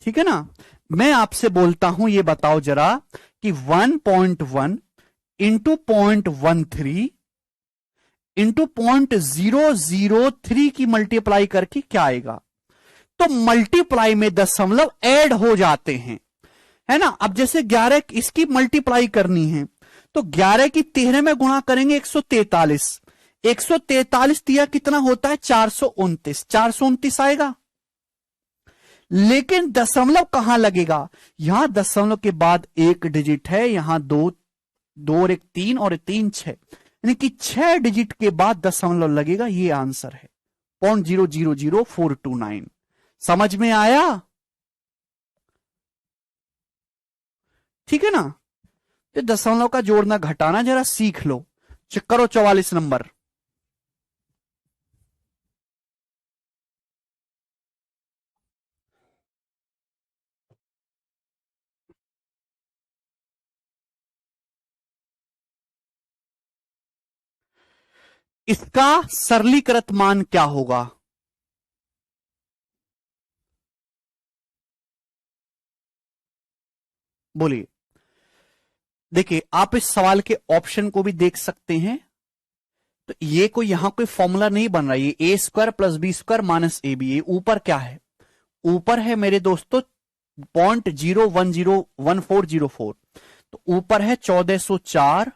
ठीक है ना? मैं आपसे बोलता हूं, ये बताओ जरा कि 1.1 इंटू 0.13 इंटू 0.003 की मल्टीप्लाई करके क्या आएगा? तो मल्टीप्लाई में दशमलव ऐड हो जाते हैं, है ना? अब जैसे 11 इसकी मल्टीप्लाई करनी है, तो 11 की 13 में गुणा करेंगे 143। 143 दिया कितना होता है? 429। 429 आएगा। लेकिन दशमलव कहां लगेगा? यहां दशमलव के बाद 1 डिजिट है, यहां 2 2 और 1 3 और 3 6, यानी कि 6 डिजिट के बाद दशमलव लगेगा। ये आंसर है 0.000429। समझ में आया? ठीक है ना? तो दशमलव का जोड़ना घटाना जरा सीख लो। चेक करो 44 नंबर। इसका सरलीकृत मान क्या होगा? बोलिए। देखिए, आप इस सवाल के ऑप्शन को भी देख सकते हैं। तो ये कोई यहां कोई फॉर्मूला नहीं बन रहा है। ये A square plus B square minus A B. ये ऊपर क्या है? ऊपर है मेरे दोस्तों 0.0101404। तो ऊपर है 1404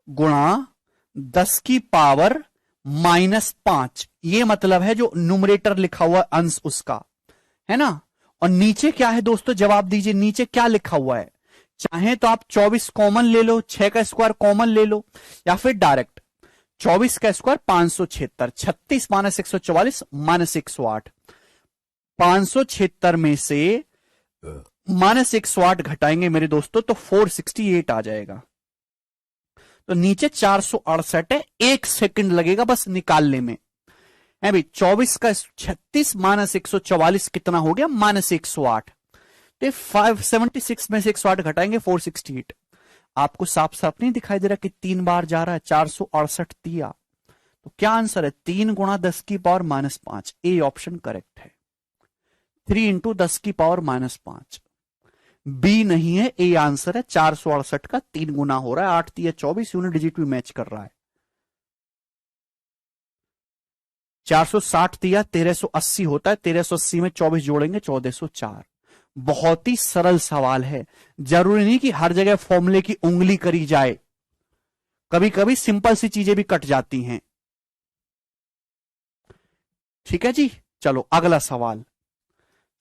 गुणा 10 की पावर -5। ये मतलब है जो न्यूमरेटर लिखा हुआ अंश उसका, है ना? और नीचे क्या है दोस्तों? जवाब दीजिए, नीचे क्या लिखा हुआ है? चाहे तो आप 24 कॉमन ले लो, 6 का स्क्वायर कॉमन ले लो, या फिर डायरेक्ट 24 का स्क्वायर 576, 36 माइनस 144 माइनस 108। 576 में से -108 घटाएंगे मेरे दोस्तों तो 468 आ जाएगा। तो नीचे 468 है। 1 सेकंड लगेगा बस निकालने में, है भाई। 24 का 36 माइनस 144 कितना हो गया? -108। तो 576 में से 108 घटाएंगे 468। आपको साफ साफ नहीं दिखाई दे रहा कि 3 बार जा रहा है? 468 दिया, तो क्या आंसर है? 3 गुणा 10 की पावर -5। ए ऑप्शन करेक्ट है। 3 इंटू 10 की पावर -5। बी नहीं है, ए आंसर है। 468 का 3 गुना हो रहा है। 8 3 24, यूनिट डिजिट भी मैच कर रहा है। 460 दिया 1380 होता है। 1380 में 24 जोड़ेंगे 1404। बहुत ही सरल सवाल है। जरूरी नहीं कि हर जगह फॉर्मूले की उंगली करी जाए, कभी कभी सिंपल सी चीजें भी कट जाती हैं। ठीक है जी, चलो अगला सवाल।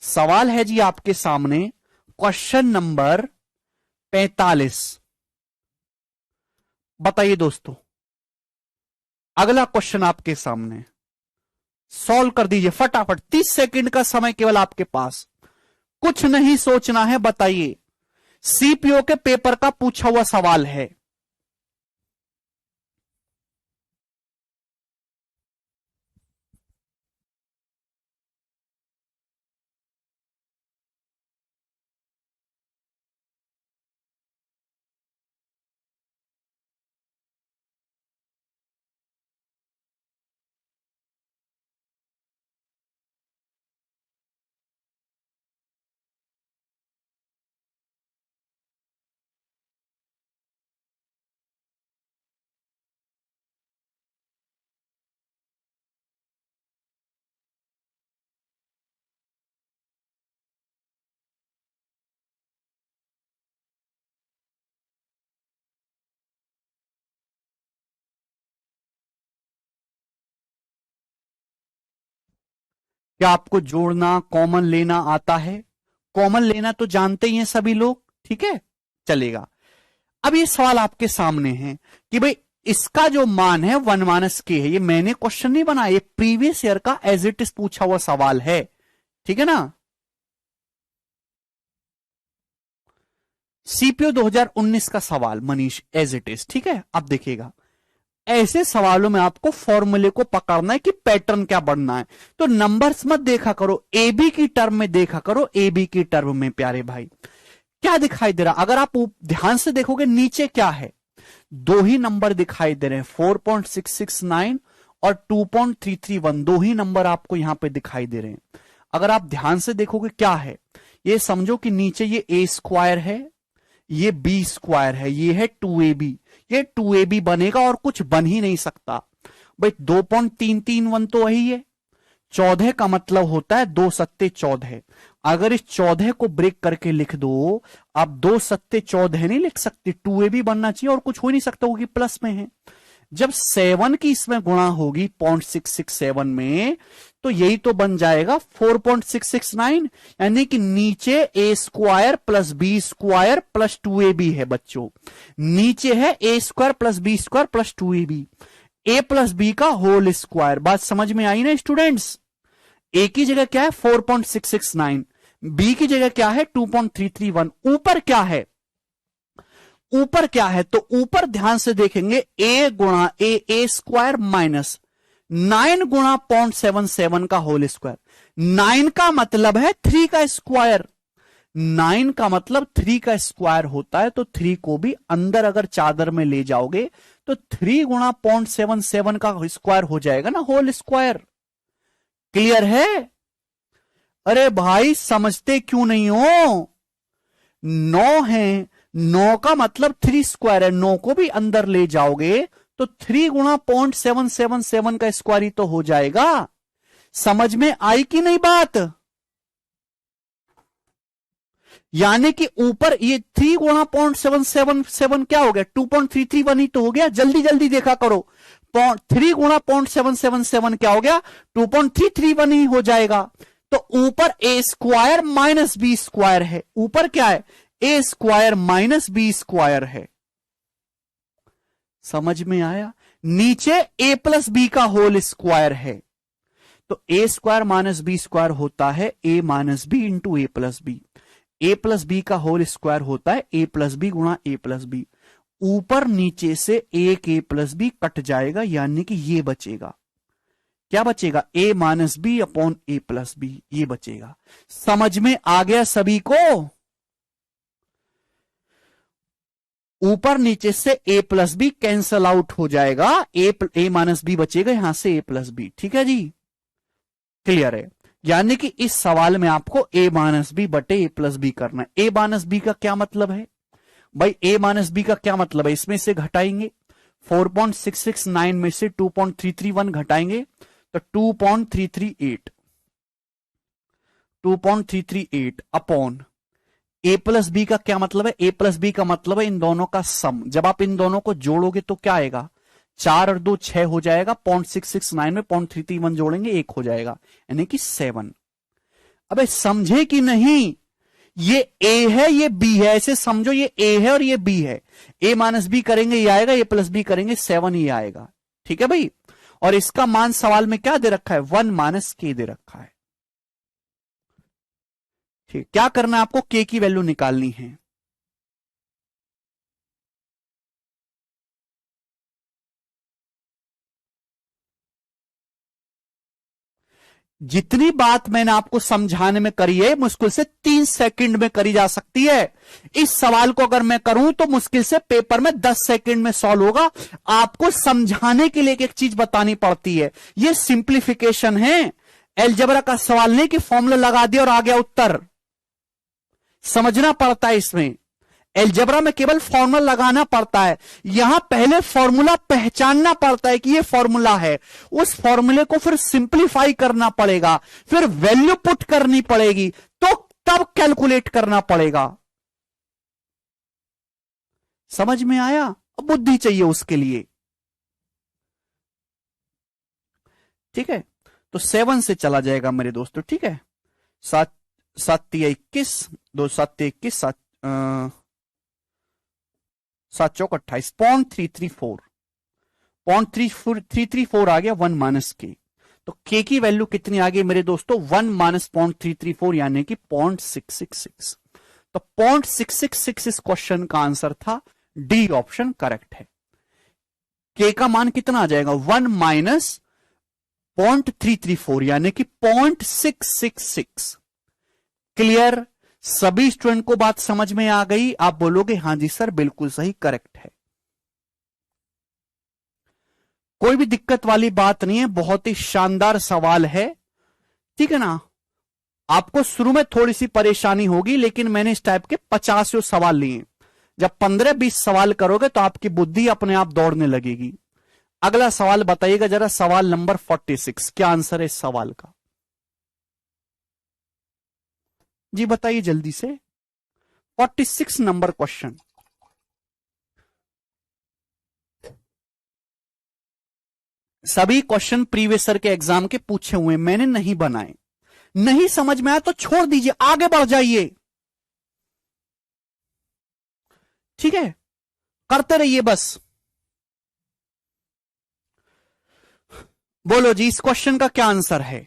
सवाल है जी आपके सामने क्वेश्चन नंबर 45। बताइए दोस्तों, अगला क्वेश्चन आपके सामने, सॉल्व कर दीजिए फटाफट। 30 सेकंड का समय केवल आपके पास, कुछ नहीं सोचना है। बताइए, सीपीओ के पेपर का पूछा हुआ सवाल है। क्या आपको जोड़ना कॉमन लेना आता है? कॉमन लेना तो जानते ही हैं सभी लोग, ठीक है, चलेगा। अब ये सवाल आपके सामने है कि भाई इसका जो मान है 1 - k है। ये मैंने क्वेश्चन नहीं बनाया, ये प्रीवियस ईयर का एज इट इज पूछा हुआ सवाल है, ठीक है ना। सीपीओ 2019 का सवाल मनीष, एज इट इज, ठीक है। अब देखिएगा, ऐसे सवालों में आपको फॉर्मूले को पकड़ना है कि पैटर्न क्या बनना है। तो नंबर्स मत देखा करो, ए बी की टर्म में देखा करो, ए बी की टर्म में प्यारे भाई। क्या दिखाई दे रहा, अगर आप ध्यान से देखोगे नीचे क्या है, दो ही नंबर दिखाई दे रहे हैं, 4.669 और 2.331, दो ही नंबर आपको यहां पे दिखाई दे रहे हैं। अगर आप ध्यान से देखोगे क्या है, ये समझो कि नीचे ये ए स्क्वायर है, ये बी स्क्वायर है, ये है 2ab, ये 2ab बनेगा और कुछ बन ही नहीं सकता भाई। 2.331 तो वही है, 14 का मतलब होता है 2 सत्ते 14। अगर इस 14 को ब्रेक करके लिख दो, आप 2 सत्ते 14 नहीं लिख सकते, 2ab बनना चाहिए और कुछ हो नहीं सकता, होगी प्लस में है। जब 7 की इसमें गुणा होगी 0.667 में, तो यही तो बन जाएगा 4.669, यानी कि नीचे A square plus B square plus 2ab है बच्चों। नीचे है A square plus B square plus 2ab, A plus B का होल स्क्वायर। बात समझ में आई ना स्टूडेंट्स? ए की जगह क्या है 4.669, बी की जगह क्या है 2.331, ऊपर क्या है, ऊपर क्या है, तो ऊपर ध्यान से देखेंगे ए गुणा ए स्क्वायर माइनस 9 गुणा 0.77 का होल स्क्वायर। 9 का मतलब है 3 का स्क्वायर, 9 का मतलब 3 का स्क्वायर होता है, तो 3 को भी अंदर अगर चादर में ले जाओगे तो 3 गुणा 0.77 का स्क्वायर हो जाएगा ना, होल स्क्वायर। क्लियर है? अरे भाई समझते क्यों नहीं हो? 9 है, 9 का मतलब 3 स्क्वायर है, 9 को भी अंदर ले जाओगे तो 3 गुणा 0.777 का स्क्वायर ही तो हो जाएगा। समझ में आई कि नहीं बात? यानी कि ऊपर ये 3 गुणा 0.777 क्या हो गया, 2.331 ही तो हो गया। जल्दी जल्दी देखा करो, 3 गुणा 0.777 क्या हो गया, 2.331 ही हो जाएगा। तो ऊपर A square minus B square है, ऊपर क्या है, A square minus B square है। समझ में आया? नीचे ए प्लस बी का होल स्क्वायर है, तो A square minus B square होता है ए माइनस बी इंटू ए प्लस बी। ए प्लस बी का होल स्क्वायर होता है ए प्लस बी गुणा ए प्लस बी। ऊपर नीचे से एक ए प्लस बी कट जाएगा, यानी कि ये बचेगा, क्या बचेगा, ए माइनस बी अपॉन ए प्लस बी, ये बचेगा। समझ में आ गया सभी को? ऊपर नीचे से ए प्लस बी कैंसल आउट हो जाएगा, ए माइनस बी बचेगा, यहां से ए प्लस बी, ठीक है जी, क्लियर है। यानी कि इस सवाल में आपको ए माइनस बी बटे ए प्लस बी करना है। ए माइनस बी का क्या मतलब है भाई, ए माइनस बी का क्या मतलब है, इसमें से घटाएंगे 4.669 में से 2.331 घटाएंगे तो 2.338 अपॉन ए प्लस बी का क्या मतलब है, ए प्लस बी का मतलब है इन दोनों का सम। जब आप इन दोनों को जोड़ोगे तो क्या आएगा, 4 और 2 6 हो जाएगा, 0.669 में 0.331 जोड़ेंगे 1 हो जाएगा, यानी कि 7। अबे समझे कि नहीं, ये ए है ये बी है, ऐसे समझो ये ए है और ये बी है। ए माइनस बी करेंगे ये आएगा, ए प्लस बी करेंगे 7 ही आएगा, ठीक है भाई। और इसका मान सवाल में क्या दे रखा है, 1 - k दे रखा है। ठीक, क्या करना है आपको, के की वैल्यू निकालनी है। जितनी बात मैंने आपको समझाने में करी है, मुश्किल से 3 सेकंड में करी जा सकती है। इस सवाल को अगर मैं करूं तो मुश्किल से पेपर में 10 सेकंड में सॉल्व होगा। आपको समझाने के लिए एक चीज बतानी पड़ती है, यह सिंप्लीफिकेशन है, अलजेब्रा का सवाल नहीं कि फॉर्मूला लगा दिया और आ गया उत्तर। समझना पड़ता है, इसमें अलजेब्रा में केवल फॉर्मूला लगाना पड़ता है, यहां पहले फॉर्मूला पहचानना पड़ता है कि यह फॉर्मूला है, उस फॉर्मूले को फिर सिंप्लीफाई करना पड़ेगा, फिर वैल्यू पुट करनी पड़ेगी, तो तब कैलकुलेट करना पड़ेगा। समझ में आया? अब बुद्धि चाहिए उसके लिए, ठीक है। तो 7 से चला जाएगा मेरे दोस्तों, ठीक है। 7 7 21, 2 7 21, 7 7 चौक 28, 0.334 आ गया 1 माइनस के। तो के की वैल्यू कितनी आ गई मेरे दोस्तों, 1 माइनस 0.334 यानी कि 0.666। तो 0.666 इस क्वेश्चन का आंसर था, डी ऑप्शन करेक्ट है। के का मान कितना आ जाएगा, 1 माइनस 0.334 यानी कि 0.666। क्लियर, सभी स्टूडेंट को बात समझ में आ गई? आप बोलोगे हां जी सर बिल्कुल सही, करेक्ट है। कोई भी दिक्कत वाली बात नहीं है, बहुत ही शानदार सवाल है, ठीक है ना। आपको शुरू में थोड़ी सी परेशानी होगी, लेकिन मैंने इस टाइप के 50 सवाल लिए। जब 15-20 सवाल करोगे तो आपकी बुद्धि अपने आप दौड़ने लगेगी। अगला सवाल बताइएगा जरा, सवाल नंबर 46, क्या आंसर है इस सवाल का? जी बताइए जल्दी से। 46 नंबर क्वेश्चन। सभी क्वेश्चन प्रीवियस ईयर के एग्जाम के पूछे हुए, मैंने नहीं बनाए। नहीं समझ में आया तो छोड़ दीजिए, आगे बढ़ जाइए, ठीक है, करते रहिए बस। बोलो जी, इस क्वेश्चन का क्या आंसर है?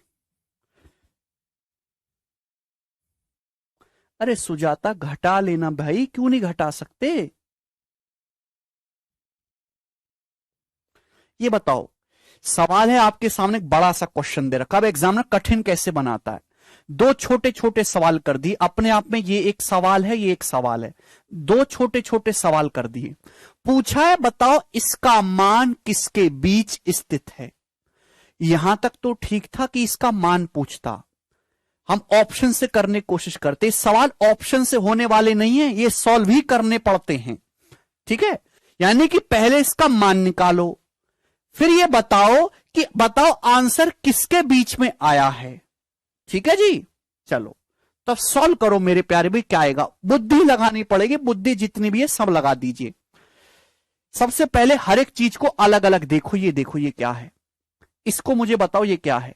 अरे सुजाता घटा लेना भाई, क्यों नहीं घटा सकते? ये बताओ, सवाल है आपके सामने, एक बड़ा सा क्वेश्चन दे रखा। अब एग्जामिनर कठिन कैसे बनाता है, दो छोटे छोटे सवाल कर दिए, अपने आप में ये एक सवाल है, ये एक सवाल है, दो छोटे छोटे सवाल कर दिए। पूछा है बताओ इसका मान किसके बीच स्थित है। यहां तक तो ठीक था कि इसका मान पूछता, हम ऑप्शन से करने की कोशिश करते। सवाल ऑप्शन से होने वाले नहीं है, ये सॉल्व ही करने पड़ते हैं, ठीक है। यानी कि पहले इसका मान निकालो, फिर ये बताओ आंसर किसके बीच में आया है, ठीक है जी। चलो तब सॉल्व करो मेरे प्यारे भाई, क्या आएगा, बुद्धि लगानी पड़ेगी, बुद्धि जितनी भी है सब लगा दीजिए। सबसे पहले हर एक चीज को अलग अलग देखो, ये क्या है, इसको मुझे बताओ ये क्या है।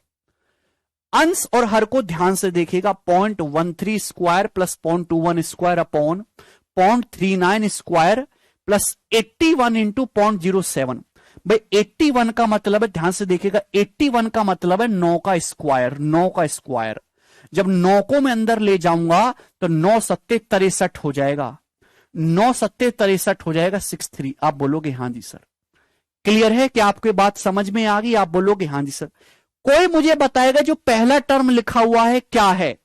अंश और हर को ध्यान से देखिएगा, 0.13 square plus 0.21 square upon 0.39 square plus 81 into 0.07। भाई 81 का मतलब है, ध्यान से देखिएगा, 81 का मतलब है 9 का स्क्वायर, 9 का स्क्वायर। जब 9 को मैं अंदर ले जाऊंगा तो 9 सत्ते 63 हो जाएगा, 9 सत्ते 63 हो जाएगा 63। आप बोलोगे हां जी सर। क्लियर है कि आपकी बात समझ में आ गई? आप बोलोगे हां जी सर। कोई मुझे बताएगा जो पहला टर्म लिखा हुआ है क्या है?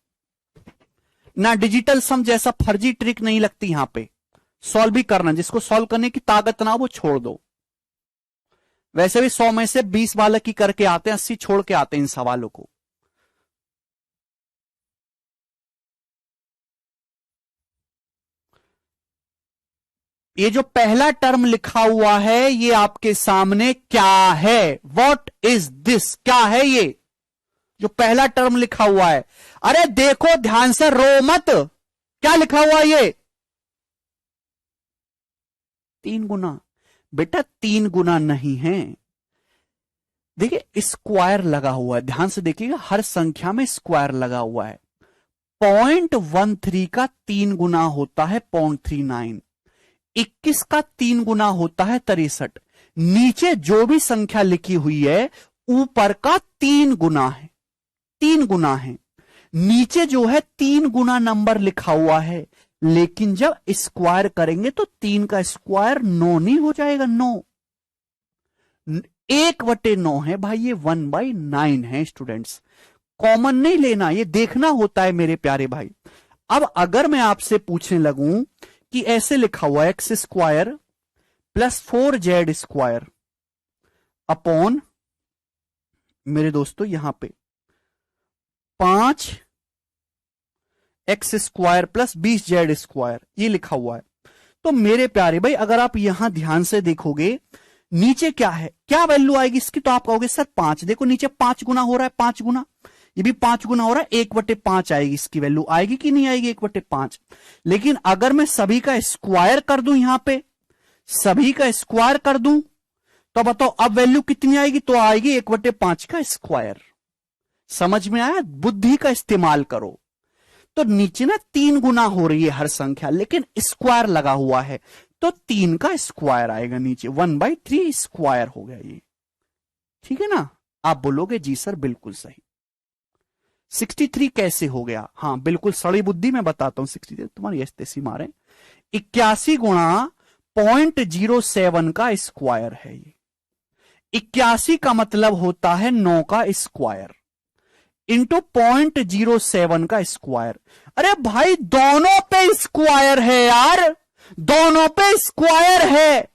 ना डिजिटल सम जैसा फर्जी ट्रिक नहीं लगती यहां पे, सॉल्व भी करना, जिसको सॉल्व करने की ताकत ना वो छोड़ दो। वैसे भी 100 में से 20 बालक ही करके आते हैं, 80 छोड़ के आते हैं इन सवालों को। ये जो पहला टर्म लिखा हुआ है ये आपके सामने क्या है? What is this? क्या है ये जो पहला टर्म लिखा हुआ है? अरे देखो ध्यान से, रो मत, क्या लिखा हुआ है ये? 3 गुना। बेटा 3 गुना नहीं है, देखिए स्क्वायर लगा हुआ है, ध्यान से देखिएगा, हर संख्या में स्क्वायर लगा हुआ है। 0.13 का 3 गुना होता है 0.39, 21 का 3 गुना होता है 63। नीचे जो भी संख्या लिखी हुई है ऊपर का 3 गुना है, 3 गुना है। नीचे जो है 3 गुना नंबर लिखा हुआ है, लेकिन जब स्क्वायर करेंगे तो 3 का स्क्वायर 9 नहीं हो जाएगा, 9 1/9 है भाई, ये 1/9 है स्टूडेंट्स। कॉमन नहीं लेना, ये देखना होता है मेरे प्यारे भाई। अब अगर मैं आपसे पूछने लगूं कि ऐसे लिखा हुआ x square plus 4z square upon, मेरे दोस्तों यहां पे 5 x square plus 20z square, ये लिखा हुआ है। तो मेरे प्यारे भाई अगर आप यहां ध्यान से देखोगे नीचे क्या है, क्या वैल्यू आएगी इसकी, तो आप कहोगे सर 5। देखो नीचे 5 गुना हो रहा है, 5 गुना, ये भी 5 गुना हो रहा है, 1/5 आएगी इसकी वैल्यू, आएगी कि नहीं आएगी 1/5। लेकिन अगर मैं सभी का स्क्वायर कर दूं, यहां पे सभी का स्क्वायर कर दूं तो बताओ अब वैल्यू कितनी आएगी, तो आएगी 1/5 का स्क्वायर। समझ में आया? बुद्धि का इस्तेमाल करो। तो नीचे ना 3 गुना हो रही है हर संख्या, लेकिन स्क्वायर लगा हुआ है, तो 3 का स्क्वायर आएगा नीचे, 1/3 स्क्वायर हो गया ये। ठीक है ना? आप बोलोगे जी सर बिल्कुल सही। 63 कैसे हो गया? हाँ बिल्कुल, सड़ी बुद्धि मैं बताता हूं। 63 तुम्हारी ऐसी मारे, 81 गुणा 0.07 का स्क्वायर है ये। 81 का मतलब होता है 9 का स्क्वायर इंटू 0.07 का स्क्वायर। अरे भाई दोनों पे स्क्वायर है यार, दोनों पे स्क्वायर है,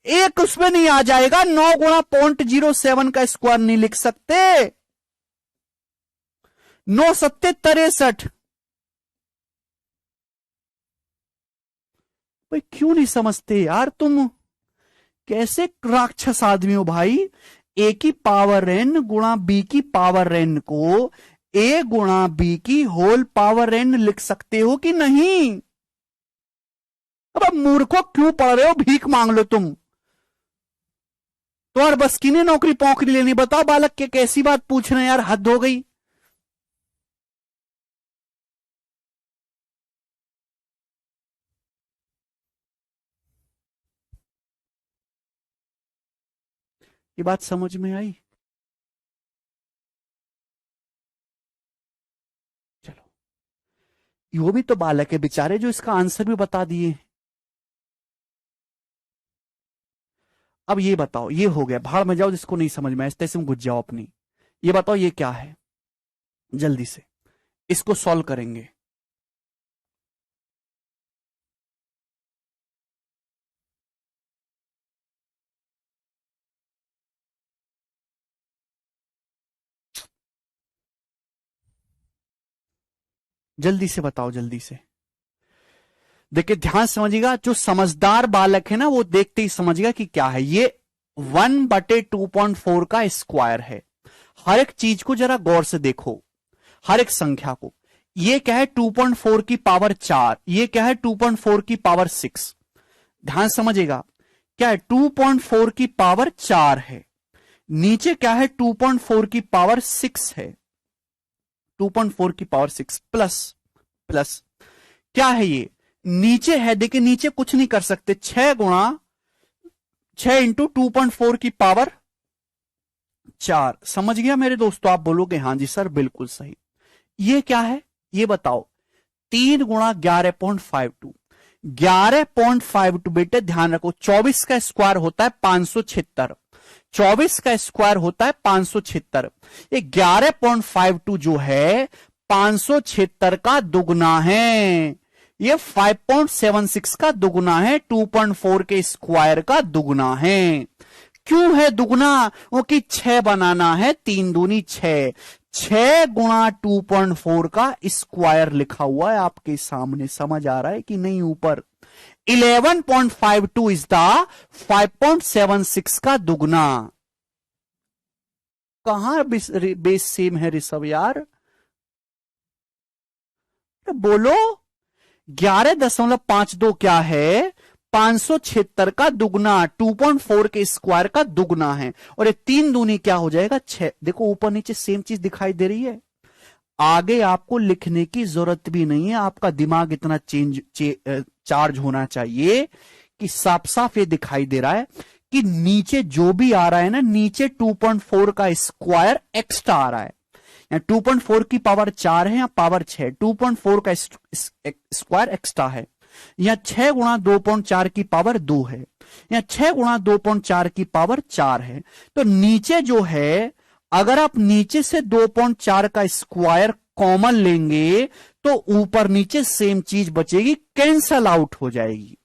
एक उसमें नहीं आ जाएगा। 9 गुणा 0.07 का स्क्वायर नहीं लिख सकते। 9 सत्ते 63। भाई क्यों नहीं समझते यार तुम? कैसे राक्षस आदमी हो भाई? ए की पावर एन गुणा बी की पावर एन को ए गुणा बी की होल पावर एन लिख सकते हो कि नहीं? अब मूर्खों क्यों पढ़ रहे हो? भीख मांग लो तुम। तो यार बस किन्हें नौकरी पौकरी लेनी? बताओ बालक के कैसी बात पूछ रहे हैं यार, हद हो गई। ये बात समझ में आई? चलो, वो भी तो बालक है बेचारे जो इसका आंसर भी बता दिए। अब ये बताओ, ये हो गया, भाड़ में जाओ जिसको नहीं समझ में आया तैसे में घुस जाओ अपनी। ये बताओ ये क्या है, जल्दी से इसको सॉल्व करेंगे। जल्दी से बताओ, जल्दी से। देखिए ध्यान समझिएगा, जो समझदार बालक है ना वो देखते ही समझिएगा कि क्या है ये। 1/2.4 का स्क्वायर है। हर एक चीज को जरा गौर से देखो, हर एक संख्या को। ये क्या है? 2.4 की पावर 4। ये क्या है? 2.4 की पावर 6। ध्यान समझिएगा, क्या है? 2.4 की पावर 4 है। नीचे क्या है? 2.4 की पावर 6 है। 2.4 की पावर 6 प्लस प्लस क्या है ये? नीचे है, देखिए नीचे कुछ नहीं कर सकते। 6 गुणा 6 इंटू 2.4 की पावर 4। समझ गया मेरे दोस्तों? आप बोलोगे हां जी सर बिल्कुल सही। ये क्या है ये बताओ? 3 गुणा 11.52। 11.52 बेटे ध्यान रखो, 24 का स्क्वायर होता है 576। 24 का स्क्वायर होता है 576। ये 11.52 जो है 576 का दुगना है। ये 5.76 का दुगना है, 2.4 के स्क्वायर का दुगना है। क्यों है दुगना? क्योंकि 6 बनाना है, 3 दूनी 6। 6 गुणा 2.4 का स्क्वायर लिखा हुआ है आपके सामने, समझ आ रहा है कि नहीं? ऊपर 11.52 इज द 5.76 का दुगना। कहां बेस सेम है ऋषभ यार? बोलो। 11.52 क्या है? 576 का दुगना, 2.4 के स्क्वायर का दुगना है। और ये 3 दूनी क्या हो जाएगा? 6। देखो ऊपर नीचे सेम चीज दिखाई दे रही है। आगे आपको लिखने की जरूरत भी नहीं है, आपका दिमाग इतना चार्ज होना चाहिए कि साफ साफ ये दिखाई दे रहा है कि नीचे जो भी आ रहा है ना, नीचे 2.4 का स्क्वायर एक्स्ट्रा आ रहा है। 2.4 की पावर 4 है या पावर 6, 2.4 का स्क्वायर एक्स्ट्रा है। या 6 गुणा 2.4 की पावर 2 है, या 6 गुणा 2.4 की पावर 4 है। तो नीचे जो है, अगर आप नीचे से 2.4 का स्क्वायर कॉमन लेंगे तो ऊपर नीचे सेम चीज बचेगी, कैंसल आउट हो जाएगी।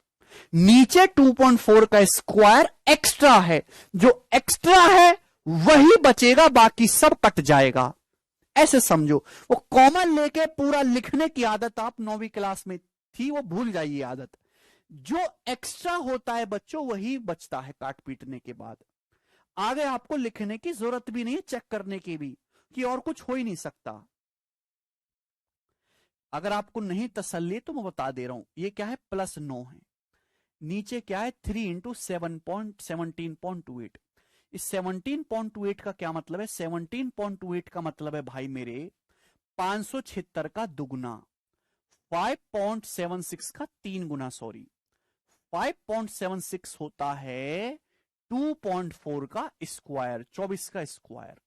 नीचे 2.4 का स्क्वायर एक्स्ट्रा है, जो एक्स्ट्रा है वही बचेगा, बाकी सब कट जाएगा। ऐसे समझो, वो कॉमन लेके पूरा लिखने की आदत आप 9वीं क्लास में थी, वो भूल जाइए आदत। जो एक्स्ट्रा होता है बच्चों वही बचता है काट पीटने के बाद। आगे आपको लिखने की जरूरत भी नहीं है, चेक करने की भी, कि और कुछ हो ही नहीं सकता। अगर आपको नहीं तसल्ली तो मैं बता दे रहा हूं, ये क्या है? +9 है। नीचे क्या है? 3 इंटू 7.17.28। इस 17.28 का क्या मतलब है? 17.28 का मतलब है भाई मेरे 576 का दुगुना, 5.76 का 3 गुना, सॉरी 5.76 होता है 2.4 का स्क्वायर, 24 का स्क्वायर।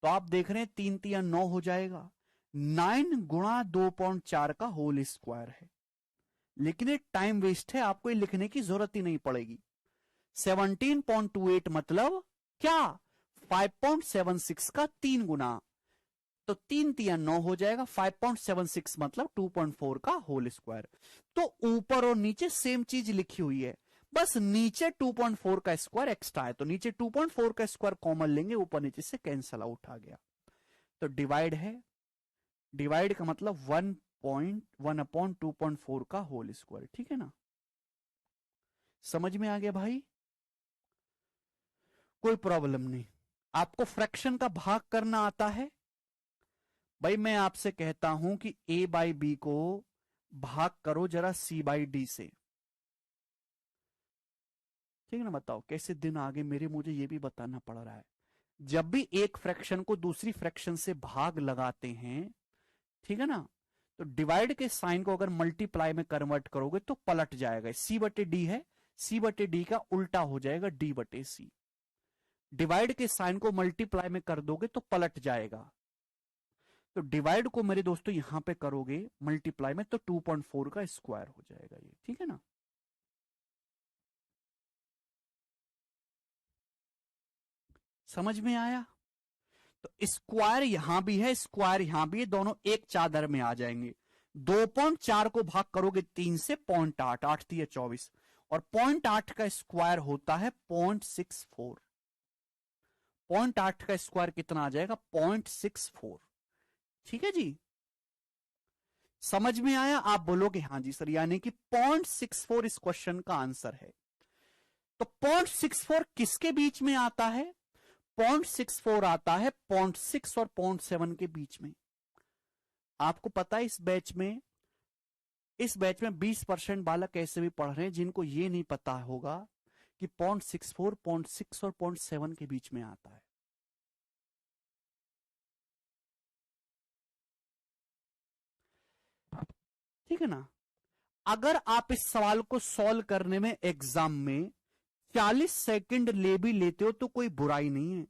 तो आप देख रहे हैं 3 3 9 हो जाएगा, 9 गुणा 2.4 का होल स्क्वायर है। लेकिन ये टाइम वेस्ट है, आपको ये लिखने की जरूरत ही नहीं पड़ेगी। 17.28 मतलब क्या? 5.76 का 3 गुना, तो 3 3 9 हो जाएगा, 5.76 मतलब 2.4 का होल स्क्वायर। तो ऊपर और नीचे सेम चीज लिखी हुई है, बस नीचे 2.4 का स्क्वायर एक्स्ट्रा है, तो नीचे 2.4 का स्क्वायर कॉमन लेंगे, ऊपर नीचे से कैंसल आउट आ गया। तो डिवाइड है, डिवाइड का मतलब 1.1/2.4 का होल स्क्वायर, ठीक है ना? समझ में आ गया भाई? कोई प्रॉब्लम नहीं। आपको फ्रैक्शन का भाग करना आता है? भाई मैं आपसे कहता हूं कि a बाई बी को भाग करो जरा c बाई डी से, ठीक है ना? बताओ कैसे दिन आगे मेरे, मुझे ये भी बताना पड़ रहा है। जब भी एक फ्रैक्शन को दूसरी फ्रैक्शन से भाग लगाते हैं, ठीक है ना, तो डिवाइड के साइन को अगर मल्टीप्लाई में कन्वर्ट करोगे तो पलट जाएगा। सी बटे डी है, सी बटे डी का उल्टा हो जाएगा डी बटे सी। डिवाइड के साइन को मल्टीप्लाई में कर दोगे तो पलट जाएगा। तो डिवाइड को मेरे दोस्तों यहां पे करोगे मल्टीप्लाई में तो 2.4 का स्क्वायर हो जाएगा ये, ठीक है ना? समझ में आया? तो स्क्वायर यहां भी है, स्क्वायर यहां भी है, दोनों एक चादर में आ जाएंगे। 2.4 को भाग करोगे 3 से, 0.8, 8 3 24, और 0.8 का स्क्वायर होता है 0.64। 0.8 का स्क्वायर कितना आ जाएगा? 0.64, ठीक है जी? समझ में आया? आप बोलोगे हाँ जी सर, यानी कि 0.64 इस क्वेश्चन का आंसर है। तो 0.64 किसके बीच में आता है? 0.64 आता है 0.6 और 0.7 के बीच में। आपको पता है इस बैच में 20% बालक ऐसे भी पढ़ रहे हैं जिनको ये नहीं पता होगा कि 0.64, 0.6 और 0.7 के बीच में आता है। ठीक है ना? अगर आप इस सवाल को सॉल्व करने में एग्जाम में 40 सेकंड ले भी लेते हो तो कोई बुराई नहीं है।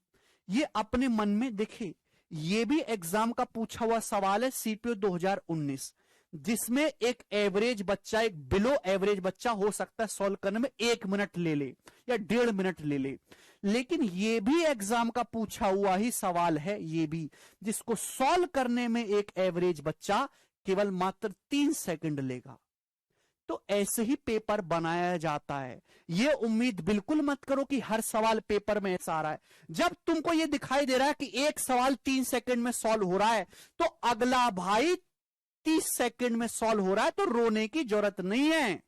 ये अपने मन में देखे, ये भी एग्जाम का पूछा हुआ सवाल है सीपीओ 2019, जिसमें एक एवरेज बच्चा, एक बिलो एवरेज बच्चा हो सकता है सॉल्व करने में 1 मिनट ले ले या 1.5 मिनट ले ले। लेकिन ये भी एग्जाम का पूछा हुआ ही सवाल है, ये भी, जिसको सॉल्व करने में एक एवरेज बच्चा केवल मात्र 3 सेकंड लेगा। तो ऐसे ही पेपर बनाया जाता है। यह उम्मीद बिल्कुल मत करो कि हर सवाल पेपर में ऐसा आ रहा है। जब तुमको यह दिखाई दे रहा है कि एक सवाल 3 सेकंड में सॉल्व हो रहा है, तो अगला भाई 30 सेकंड में सॉल्व हो रहा है, तो रोने की जरूरत नहीं है।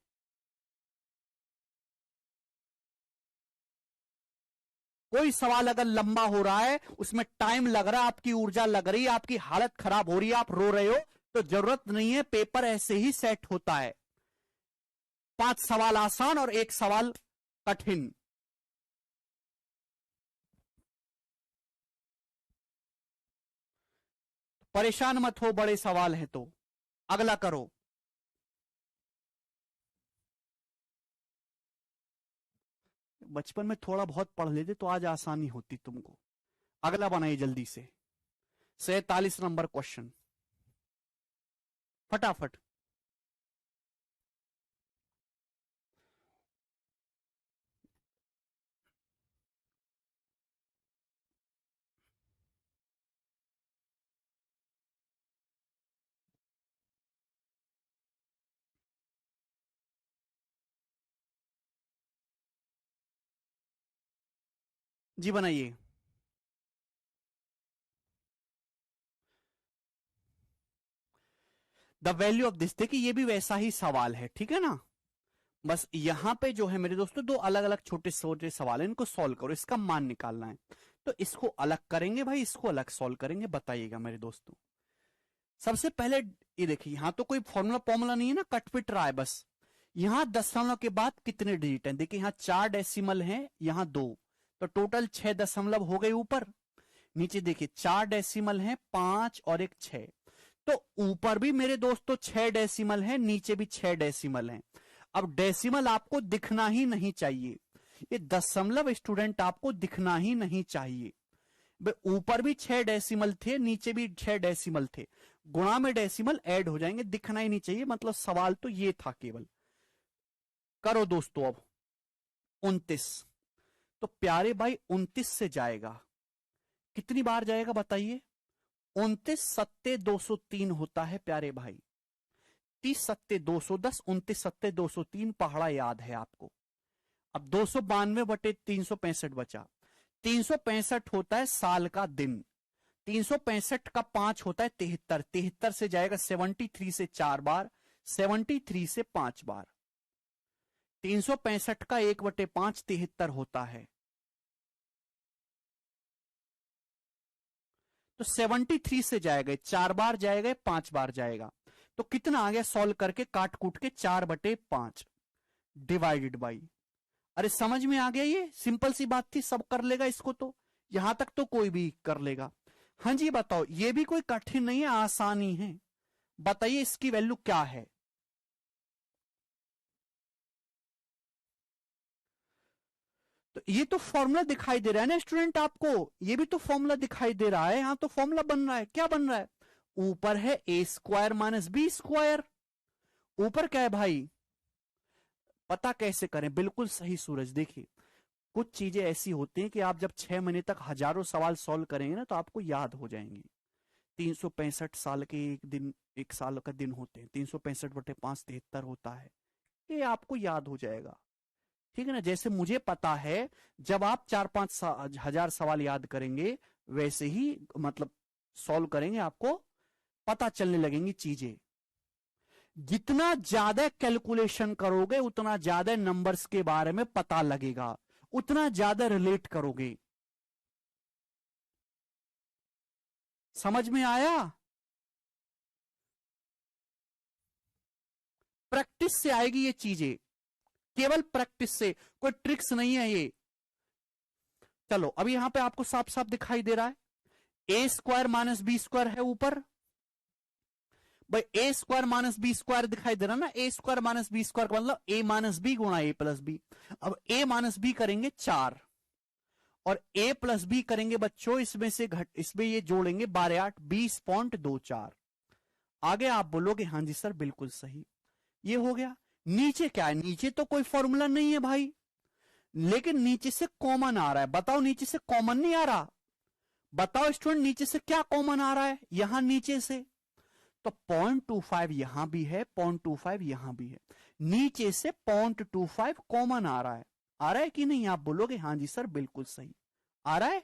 कोई सवाल अगर लंबा हो रहा है, उसमें टाइम लग रहा है, आपकी ऊर्जा लग रही है, आपकी हालत खराब हो रही है, आप रो रहे हो, तो जरूरत नहीं है। पेपर ऐसे ही सेट होता है, 5 सवाल आसान और 1 सवाल कठिन। परेशान मत हो, बड़े सवाल है तो अगला करो। बचपन में थोड़ा बहुत पढ़ लेते तो आज आसानी होती तुमको। अगला बनाइए जल्दी से, 47 नंबर क्वेश्चन, फटाफट। जी बनाइए। द वैल्यू ऑफ दिस, देखिए ये भी वैसा ही सवाल है, ठीक है ना? बस यहां पे जो है मेरे दोस्तों 2 अलग अलग छोटे छोटे सवाल है, इनको सॉल्व करो, इसका मान निकालना है। तो इसको अलग करेंगे भाई, इसको अलग सॉल्व करेंगे, बताइएगा मेरे दोस्तों। सबसे पहले ये देखिए, यहां तो कोई फॉर्मूला फॉर्मूला नहीं है ना, कट पिट रहा है बस। यहां दशमलव के बाद कितने डिजिट हैं? देखिए यहां 4 डेसिमल हैं, यहां 2, तो टोटल 6 दशमलव हो गए ऊपर। नीचे देखिए 4 डेसिमल है, 5 और एक 6। तो ऊपर भी मेरे दोस्तों 6 डेसिमल है, नीचे भी 6 डेसिमल है। अब डेसिमल आपको दिखना ही नहीं चाहिए, ये दशमलव स्टूडेंट आपको दिखना ही नहीं चाहिए। ऊपर भी 6 डेसिमल थे, नीचे भी 6 डेसिमल थे, गुणा में डेसिमल ऐड हो जाएंगे, दिखना ही नहीं चाहिए। मतलब सवाल तो ये था केवल। करो दोस्तों अब 29। तो प्यारे भाई 29 से जाएगा, कितनी बार जाएगा बताइए? 29 सत्ते 203 होता है प्यारे भाई। 30 सत्ते 210, 29 सत्ते 203 पहाड़ा याद है आपको। अब 292 बटे 365 बचा। 365 होता है साल का दिन। 365 का 5 होता है 73। 73 से जाएगा 73 से 4 बार, 73 से 5 बार। 365 का 1/5 73 होता है। तो 73 से जाएगा, 4 बार जाएगा, 5 बार जाएगा। तो कितना आ गया सॉल्व करके काट कूट के? 4/5 डिवाइडेड बाई। अरे समझ में आ गया? ये सिंपल सी बात थी, सब कर लेगा इसको। तो यहां तक तो कोई भी कर लेगा। हाँ जी बताओ, ये भी कोई कठिन नहीं है, आसानी है। बताइए इसकी वैल्यू क्या है? तो ये तो फॉर्मूला दिखाई दे रहा है ना स्टूडेंट आपको, ये भी तो फॉर्मूला दिखाई दे रहा है। यहां तो फॉर्मूला बन रहा है। क्या बन रहा है? ऊपर है A square minus B square. ऊपर क्या है भाई? पता कैसे करें? बिल्कुल सही सूरज। देखिए कुछ चीजें ऐसी होती हैं कि आप जब 6 महीने तक हजारों सवाल सॉल्व करेंगे ना, तो आपको याद हो जाएंगी। 365 साल के एक दिन, एक साल का दिन होते हैं। 365/5 73 होता है। ये आपको याद हो जाएगा। ठीक है ना? जैसे मुझे पता है, जब आप 4-5 हजार सवाल याद करेंगे, वैसे ही मतलब सॉल्व करेंगे, आपको पता चलने लगेंगी चीजें। जितना ज्यादा कैलकुलेशन करोगे, उतना ज्यादा नंबर्स के बारे में पता लगेगा, उतना ज्यादा रिलेट करोगे। समझ में आया? प्रैक्टिस से आएगी ये चीजें, केवल प्रैक्टिस से, कोई ट्रिक्स नहीं है ये। चलो अभी यहां पे आपको साफ साफ दिखाई दे रहा है, A square minus B square है ऊपर। भाई ए स्क्वायर माइनस बी स्क्वायर दिखाई दे रहा ना, ए स्क्वायर माइनस बी स्क्वायर का मतलब ए माइनस बी गुणा ए प्लस बी। अब ए माइनस बी करेंगे 4 और ए प्लस बी करेंगे बच्चों, इसमें से इसमें ये जोड़ेंगे 12×8 20.24। आगे आप बोलोगे हाँ जी सर बिल्कुल सही, ये हो गया। नीचे क्या है? नीचे तो कोई फॉर्मूला नहीं है भाई, लेकिन नीचे से कॉमन आ रहा है। बताओ नीचे से कॉमन नहीं आ रहा? बताओ स्टूडेंट नीचे से क्या कॉमन आ रहा है? यहां नीचे से तो 0.25 यहां भी है, 0.25 यहां भी है, नीचे से 0.25 कॉमन आ रहा है। आ रहा है कि नहीं? आप बोलोगे हाँ जी सर बिल्कुल सही आ रहा है।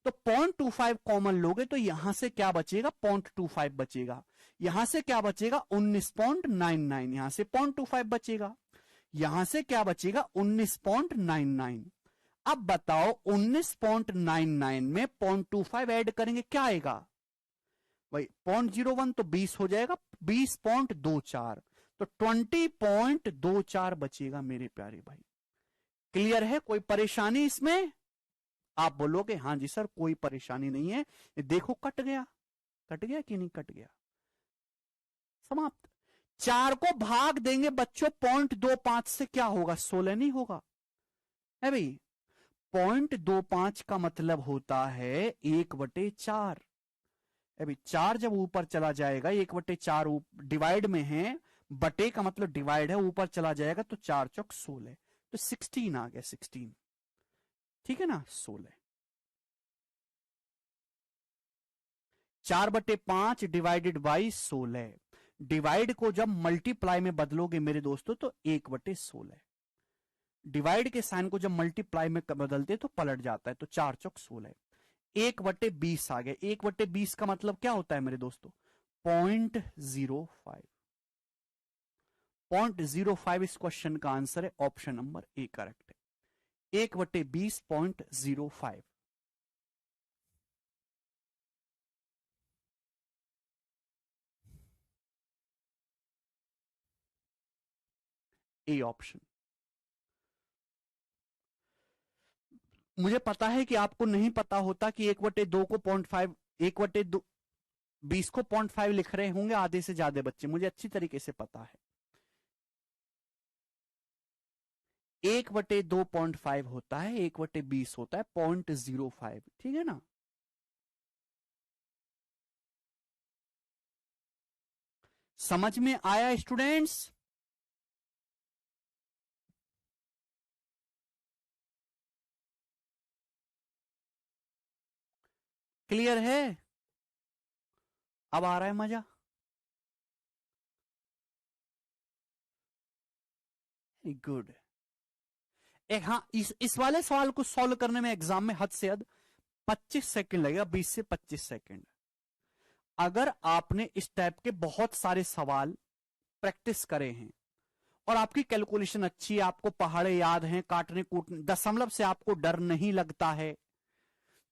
तो 0.25 कॉमन लोगे तो यहां से क्या बचेगा? 0.25 बचेगा। यहां से क्या बचेगा? 19.99। यहां से 0.25 बचेगा, यहां से क्या बचेगा? 19.99। अब बताओ 19.99 में 0.25 ऐड करेंगे, क्या आएगा भाई? 0.01 तो 20 हो जाएगा, 20.24, तो 20.24 बचेगा मेरे प्यारे भाई। क्लियर है? कोई परेशानी इसमें? आप बोलोगे हां जी सर कोई परेशानी नहीं है। देखो कट गया, कट गया कि नहीं कट गया? समाप्त। 4 को भाग देंगे बच्चों 0.25 से, क्या होगा? 16 नहीं होगा है भाई? 0.25 का मतलब होता है 1/4। अभी 4 जब ऊपर चला जाएगा, 1/4 डिवाइड में है, बटे का मतलब डिवाइड है, ऊपर चला जाएगा तो 4×4 = 16, तो 16 आ गया, 16। ठीक है ना? 16। 4/5 डिवाइडेड बाई 16। डिवाइड को जब मल्टीप्लाई में बदलोगे मेरे दोस्तों तो 1/16। डिवाइड के साइन को जब मल्टीप्लाई में बदलते तो पलट जाता है, तो 4×16। 1/20 आ गया। 1/20 का मतलब क्या होता है मेरे दोस्तों? 0.05। 0.05 इस क्वेश्चन का आंसर है, ऑप्शन नंबर ए करेक्ट है। 1/20 0.05। A option. मुझे पता है कि आपको नहीं पता होता कि 1/2 को 0.5, 1/20 को 0.5 लिख रहे होंगे आधे से ज्यादा बच्चे, मुझे अच्छी तरीके से पता है। 1/2 0.5 होता है, 1/20 होता है 0.05, ठीक है ना। समझ में आया स्टूडेंट्स? क्लियर है? अब आ रहा है मजा? Very good. एक हाँ, इस वाले सवाल को सॉल्व करने में एग्जाम में हद से हद 25 सेकंड लगेगा, 20 से 25 सेकंड। अगर आपने इस टाइप के बहुत सारे सवाल प्रैक्टिस करे हैं और आपकी कैलकुलेशन अच्छी है, आपको पहाड़े याद हैं, काटने कूटने दशमलव से आपको डर नहीं लगता है,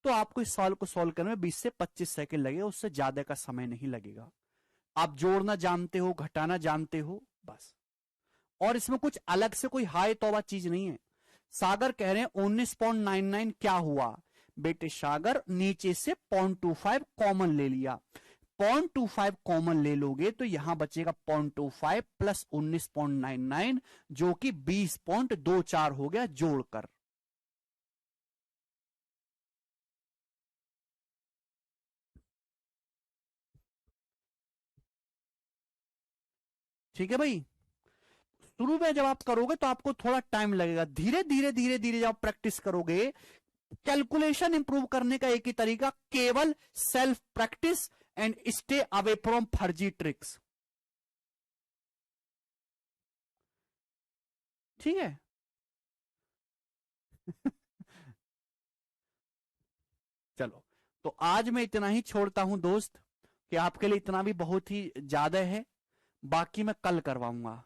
तो आपको इस सवाल को सॉल्व करने में 20 से 25 सेकंड लगेगा, उससे ज्यादा का समय नहीं लगेगा। आप जोड़ना जानते हो, घटाना जानते हो, बस। और इसमें कुछ अलग से कोई हाय तौबा चीज नहीं है। सागर कह रहे हैं 19.99 क्या हुआ? बेटे सागर, नीचे से 0.25 कॉमन ले लिया, 0.25 कॉमन ले लोगे तो यहां बचेगा 0.25 प्लस 19.99 जो कि 20.24 हो गया जोड़कर। ठीक है भाई। शुरू में जब आप करोगे तो आपको थोड़ा टाइम लगेगा, धीरे धीरे धीरे धीरे जब आप प्रैक्टिस करोगे, कैलकुलेशन इंप्रूव करने का एक ही तरीका, केवल self practice and stay away from फर्जी ट्रिक्स। ठीक है। चलो, तो आज मैं इतना ही छोड़ता हूं दोस्त, कि आपके लिए इतना भी बहुत ही ज्यादा है, बाकी मैं कल करवाऊंगा।